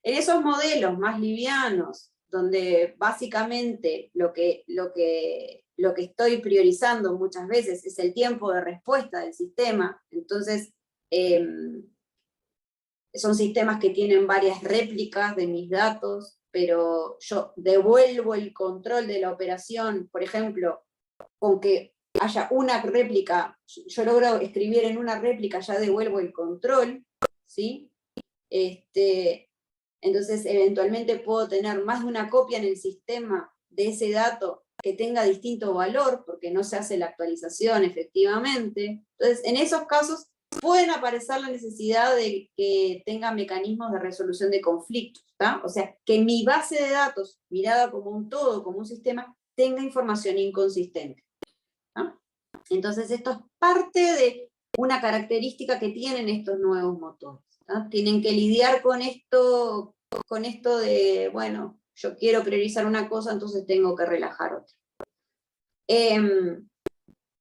En esos modelos más livianos, donde básicamente lo que estoy priorizando muchas veces es el tiempo de respuesta del sistema. Entonces, son sistemas que tienen varias réplicas de mis datos, pero yo devuelvo el control de la operación, por ejemplo, con que haya una réplica, yo logro escribir en una réplica, ya devuelvo el control, ¿sí? Entonces, eventualmente puedo tener más de una copia en el sistema de ese dato que tenga distinto valor, porque no se hace la actualización efectivamente. Entonces, en esos casos, pueden aparecer la necesidad de que tenga mecanismos de resolución de conflictos, ¿tá? O sea, que mi base de datos, mirada como un todo, como un sistema, tenga información inconsistente, ¿tá? Entonces, esto es parte de una característica que tienen estos nuevos motores, ¿tá? Tienen que lidiar con esto de, bueno, yo quiero priorizar una cosa, entonces tengo que relajar otra.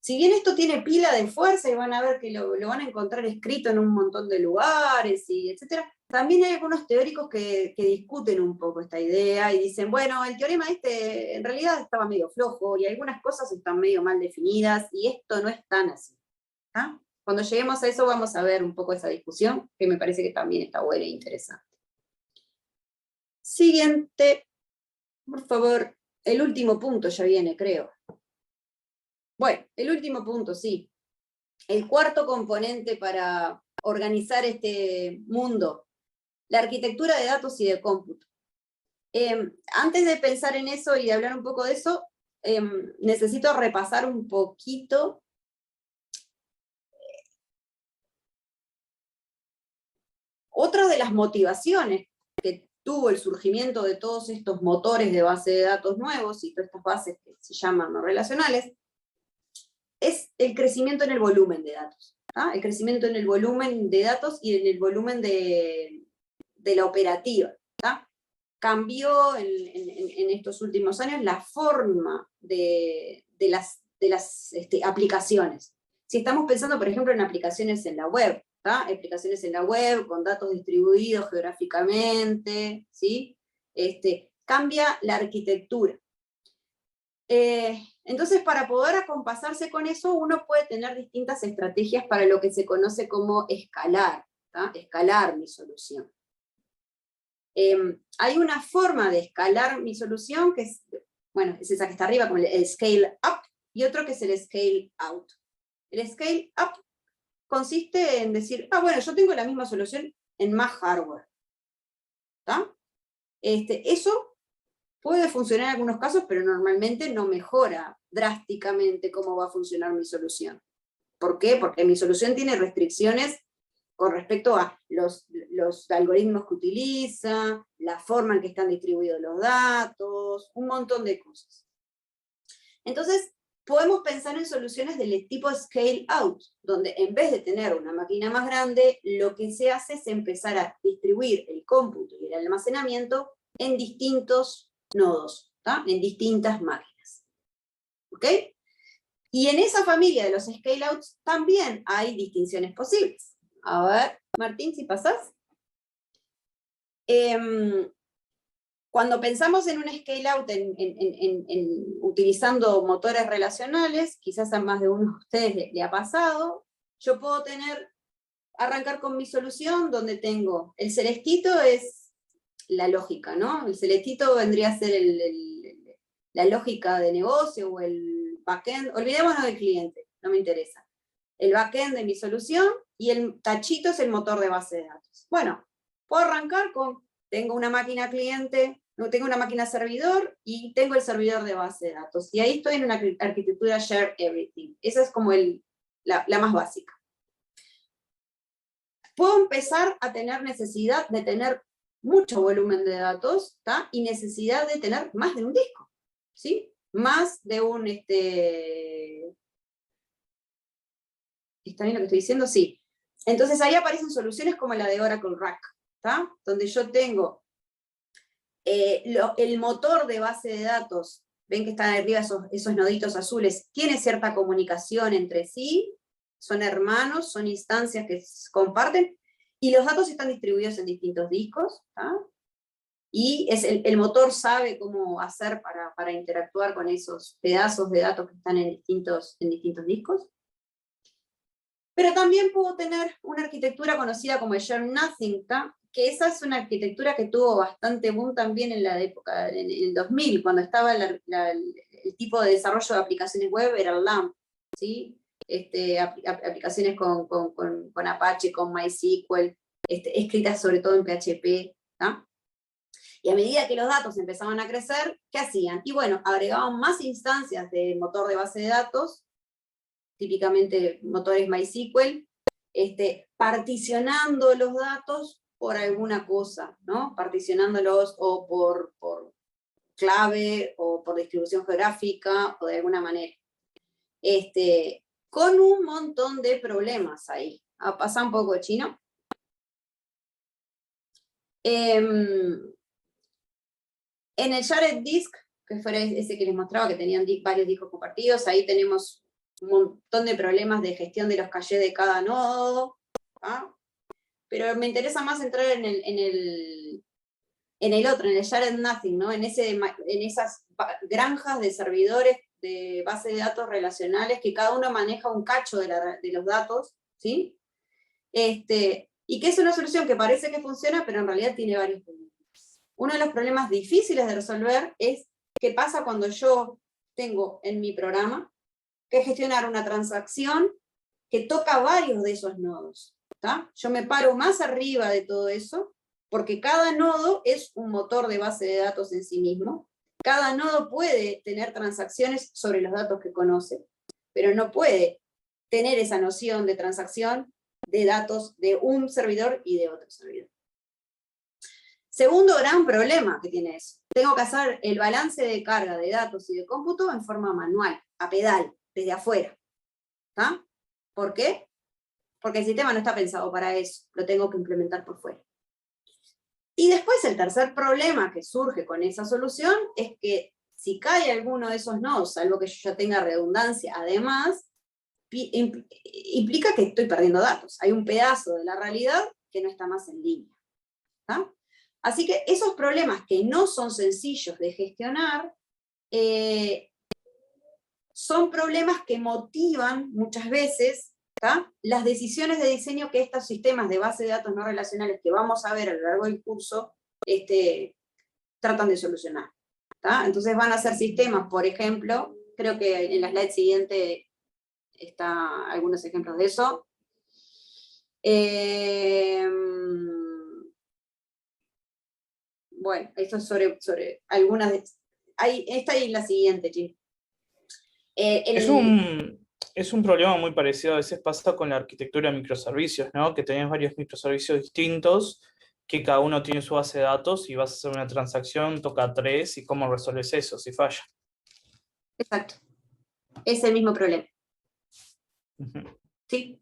Si bien esto tiene pila de fuerza, y van a ver que lo van a encontrar escrito en un montón de lugares, y etcétera, también hay algunos teóricos que discuten un poco esta idea, y dicen, bueno, el teorema en realidad estaba medio flojo, y algunas cosas están medio mal definidas, y esto no es tan así, ¿ah? Cuando lleguemos a eso vamos a ver un poco esa discusión, que me parece que también está buena e interesante. Siguiente, por favor, el último punto ya viene, creo. Bueno, el último punto, sí. El cuarto componente para organizar este mundo, la arquitectura de datos y de cómputo. Antes de pensar en eso y de hablar un poco de eso, necesito repasar un poquito otra de las motivaciones que tuvo el surgimiento de todos estos motores de base de datos nuevos y todas estas bases que se llaman no relacionales, es el crecimiento en el volumen de datos. ¿Ah? El crecimiento en el volumen de datos y en el volumen de la operativa. ¿Ah? Cambió en estos últimos años la forma de las aplicaciones. Si estamos pensando, por ejemplo, en aplicaciones en la web, ¿tá? Aplicaciones en la web con datos distribuidos geográficamente, ¿sí? Cambia la arquitectura. Entonces, para poder acompasarse con eso, uno puede tener distintas estrategias para lo que se conoce como escalar, ¿tá? Escalar mi solución. Hay una forma de escalar mi solución, que es, bueno, es esa que está arriba, como el scale up, y otro que es el scale out. El scale up consiste en decir, bueno, yo tengo la misma solución en más hardware. ¿Tá? Eso puede funcionar en algunos casos, pero normalmente no mejora drásticamente cómo va a funcionar mi solución. ¿Por qué? Porque mi solución tiene restricciones con respecto a los algoritmos que utiliza, la forma en que están distribuidos los datos, un montón de cosas. Entonces, podemos pensar en soluciones del tipo scale out, donde en vez de tener una máquina más grande, lo que se hace es empezar a distribuir el cómputo y el almacenamiento en distintos nodos, ¿tá? En distintas máquinas. ¿Ok? Y en esa familia de los scale outs también hay distinciones posibles. A ver, Martín, si pasás. Cuando pensamos en un scale out utilizando motores relacionales, quizás a más de uno de ustedes le ha pasado, yo puedo arrancar con mi solución donde tengo, el celestito es la lógica, ¿no? El celestito vendría a ser la lógica de negocio o el backend, olvidémonos del cliente, no me interesa. El backend de mi solución y el tachito es el motor de base de datos. Bueno, puedo arrancar con, tengo una máquina cliente, tengo una máquina servidor y tengo el servidor de base de datos. Y ahí estoy en una arquitectura Share Everything. Esa es como la más básica. Puedo empezar a tener necesidad de tener mucho volumen de datos, ¿tá? Y necesidad de tener más de un disco, ¿sí? Más de un... ¿Está bien lo que estoy diciendo? Sí. Entonces ahí aparecen soluciones como la de Oracle RAC, ¿tá? Donde yo tengo el motor de base de datos, ven que están arriba esos noditos azules, tiene cierta comunicación entre sí, son hermanos, son instancias que comparten, y los datos están distribuidos en distintos discos, ¿tá? y el motor sabe cómo hacer para interactuar con esos pedazos de datos que están en distintos discos. Pero también puedo tener una arquitectura conocida como el Shared Nothing, ¿tá? Que esa es una arquitectura que tuvo bastante boom también en la época, en el 2000, cuando estaba el tipo de desarrollo de aplicaciones web, era el LAMP, ¿sí? Aplicaciones con Apache, con MySQL, escritas sobre todo en PHP, ¿tá? Y a medida que los datos empezaban a crecer, ¿qué hacían? Y bueno, agregaban más instancias de motor de base de datos, típicamente motores MySQL, particionando los datos por alguna cosa, ¿no? Particionándolos o por clave, o por distribución geográfica, o de alguna manera. Con un montón de problemas ahí. A pasar un poco de chino. En el Shared Disk, que fue ese que les mostraba, que tenían varios discos compartidos, ahí tenemos un montón de problemas de gestión de los cachés de cada nodo, ¿ah? Pero me interesa más entrar en el otro, en el Shared Nothing, ¿no? En esas granjas de servidores de base de datos relacionales, que cada uno maneja un cacho de los datos, ¿sí? Y que es una solución que parece que funciona, pero en realidad tiene varios problemas. Uno de los problemas difíciles de resolver es qué pasa cuando yo tengo en mi programa que gestionar una transacción que toca varios de esos nodos, ¿tá? Yo me paro más arriba de todo eso, porque cada nodo es un motor de base de datos en sí mismo. Cada nodo puede tener transacciones sobre los datos que conoce, pero no puede tener esa noción de transacción de datos de un servidor y de otro servidor. Segundo gran problema que tiene eso. Tengo que hacer el balance de carga de datos y de cómputo en forma manual, a pedal, desde afuera. ¿Tá? ¿Por qué? Porque el sistema no está pensado para eso, lo tengo que implementar por fuera. Y después el tercer problema que surge con esa solución es que si cae alguno de esos nodos, salvo que yo ya tenga redundancia, además, implica que estoy perdiendo datos. Hay un pedazo de la realidad que no está más en línea. ¿Tá? Así que esos problemas que no son sencillos de gestionar, son problemas que motivan muchas veces, ¿tá? Las decisiones de diseño que estos sistemas de base de datos no relacionales que vamos a ver a lo largo del curso, tratan de solucionar. ¿Tá? Entonces van a ser sistemas, por ejemplo, creo que en la slide siguiente están algunos ejemplos de eso. Bueno, esto es sobre algunas de... Esta y la siguiente, Jim. Es un problema muy parecido, a veces pasa con la arquitectura de microservicios, ¿no? Que tenés varios microservicios distintos, que cada uno tiene su base de datos, y vas a hacer una transacción, toca 3, y cómo resuelves eso si falla. Exacto. Es el mismo problema. Sí.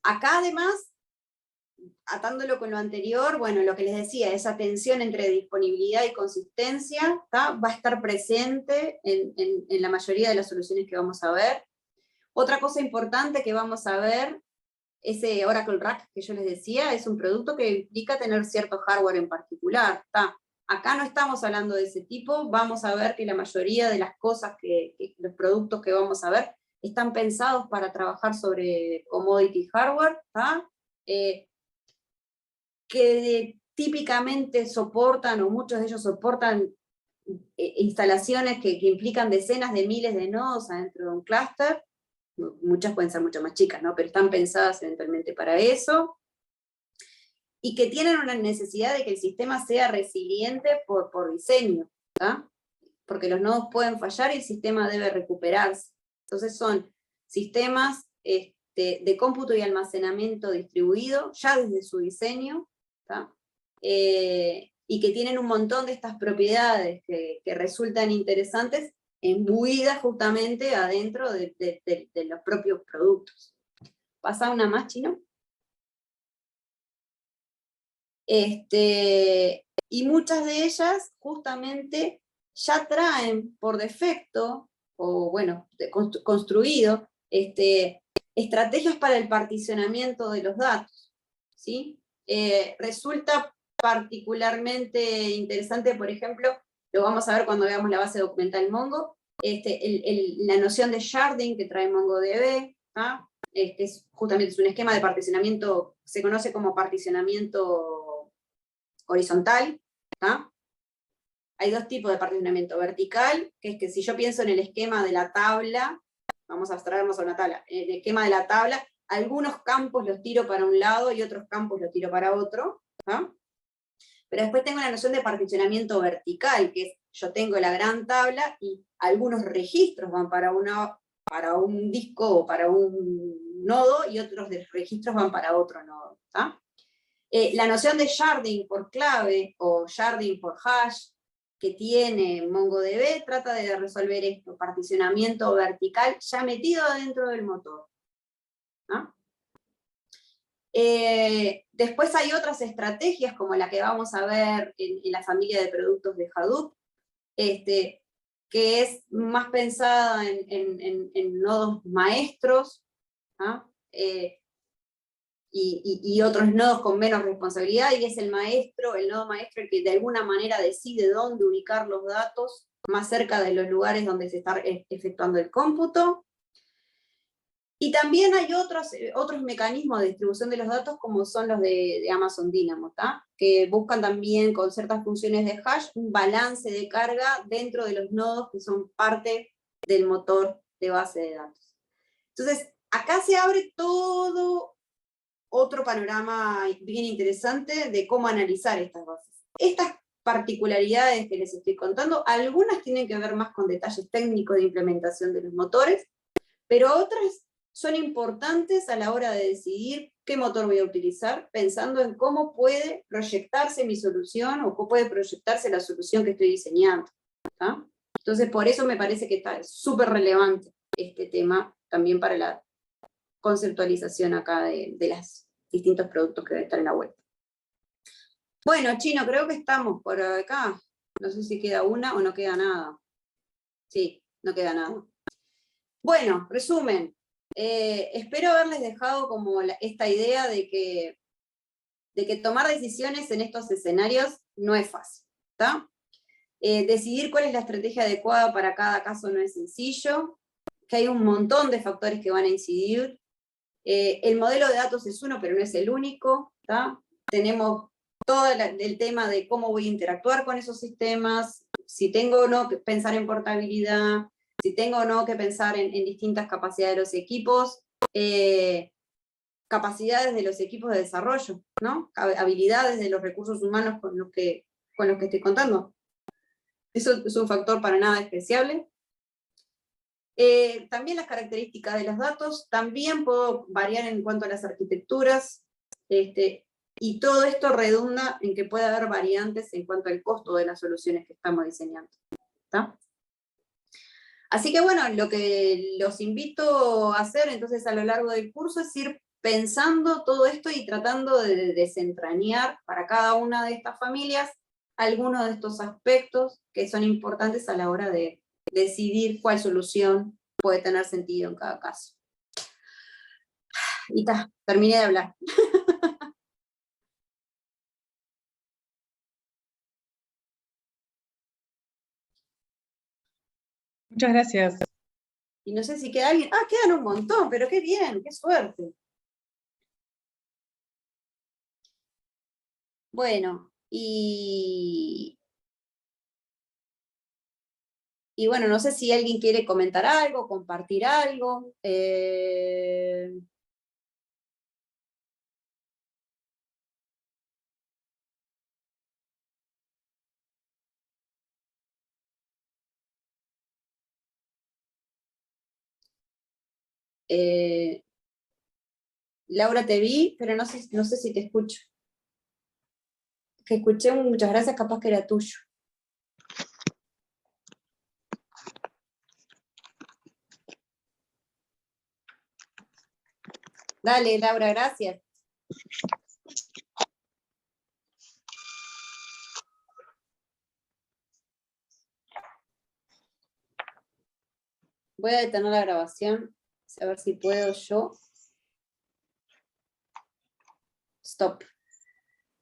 Acá además, atándolo con lo anterior, bueno, lo que les decía, esa tensión entre disponibilidad y consistencia, ¿tá? Va a estar presente en la mayoría de las soluciones que vamos a ver. Otra cosa importante que vamos a ver, ese Oracle Rack que yo les decía, es un producto que implica tener cierto hardware en particular, ¿tá? Acá no estamos hablando de ese tipo, vamos a ver que la mayoría de las cosas, los productos que vamos a ver, están pensados para trabajar sobre commodity hardware, ¿tá? Que típicamente soportan, o muchos de ellos soportan, instalaciones que implican decenas de miles de nodos adentro de un clúster. Muchas pueden ser mucho más chicas, ¿no? Pero están pensadas eventualmente para eso. Y que tienen una necesidad de que el sistema sea resiliente por diseño, ¿tá? Porque los nodos pueden fallar y el sistema debe recuperarse. Entonces son sistemas de cómputo y almacenamiento distribuido, ya desde su diseño, ¿tá? Y que tienen un montón de estas propiedades que resultan interesantes, embuidas justamente adentro de los propios productos. ¿Pasa una más, Chino? Y muchas de ellas justamente ya traen por defecto, o bueno, construido, estrategias para el particionamiento de los datos, ¿sí? resulta particularmente interesante, por ejemplo, lo vamos a ver cuando veamos la base documental Mongo, la noción de sharding que trae MongoDB, justamente es un esquema de particionamiento, se conoce como particionamiento horizontal. Hay dos tipos de particionamiento: vertical, que es que si yo pienso en el esquema de la tabla, vamos a abstraernos a una tabla, en el esquema de la tabla, algunos campos los tiro para un lado y otros campos los tiro para otro. Pero después tengo la noción de particionamiento vertical, que es, yo tengo la gran tabla y algunos registros van para un disco o para un nodo, y otros registros van para otro nodo. La noción de sharding por clave, o sharding por hash, que tiene MongoDB, trata de resolver esto, particionamiento vertical, ya metido dentro del motor. Después hay otras estrategias, como la que vamos a ver en la familia de productos de Hadoop, que es más pensada en nodos maestros, y otros nodos con menos responsabilidad, y es el nodo maestro el que de alguna manera decide dónde ubicar los datos más cerca de los lugares donde se está efectuando el cómputo. Y también hay otros mecanismos de distribución de los datos, como son los de Amazon Dynamo, que buscan también con ciertas funciones de hash un balance de carga dentro de los nodos que son parte del motor de base de datos. Entonces, acá se abre todo otro panorama bien interesante de cómo analizar estas bases. Estas particularidades que les estoy contando, algunas tienen que ver más con detalles técnicos de implementación de los motores, pero otras son importantes a la hora de decidir qué motor voy a utilizar, pensando en cómo puede proyectarse mi solución o cómo puede proyectarse la solución que estoy diseñando. Entonces, por eso me parece que está súper relevante este tema también para la conceptualización acá de los distintos productos que deben estar en la web. Bueno, Chino, creo que estamos por acá. No sé si queda una o no queda nada. Sí, no queda nada. Bueno, resumen. Espero haberles dejado como esta idea de que tomar decisiones en estos escenarios no es fácil. Decidir cuál es la estrategia adecuada para cada caso no es sencillo, que hay un montón de factores que van a incidir. El modelo de datos es uno, pero no es el único. Tenemos todo el tema de cómo voy a interactuar con esos sistemas, si tengo o no que pensar en portabilidad, si tengo o no que pensar en distintas capacidades de los equipos, capacidades de los equipos de desarrollo, habilidades de los recursos humanos con los que estoy contando. Eso es un factor para nada despreciable. También las características de los datos, también puedo variar en cuanto a las arquitecturas, y todo esto redunda en que puede haber variantes en cuanto al costo de las soluciones que estamos diseñando. Así que bueno, lo que los invito a hacer entonces a lo largo del curso es ir pensando todo esto y tratando de desentrañar para cada una de estas familias algunos de estos aspectos que son importantes a la hora de decidir cuál solución puede tener sentido en cada caso. Y terminé de hablar. Muchas gracias. Y no sé si queda alguien. Ah, quedan un montón, pero qué bien, qué suerte. Bueno, y bueno, no sé si alguien quiere comentar algo, compartir algo. Laura, te vi, pero no sé si te escucho. Que escuché un muchas gracias, capaz que era tuyo. Dale, Laura, gracias. Voy a detener la grabación, a ver si puedo yo. Stop.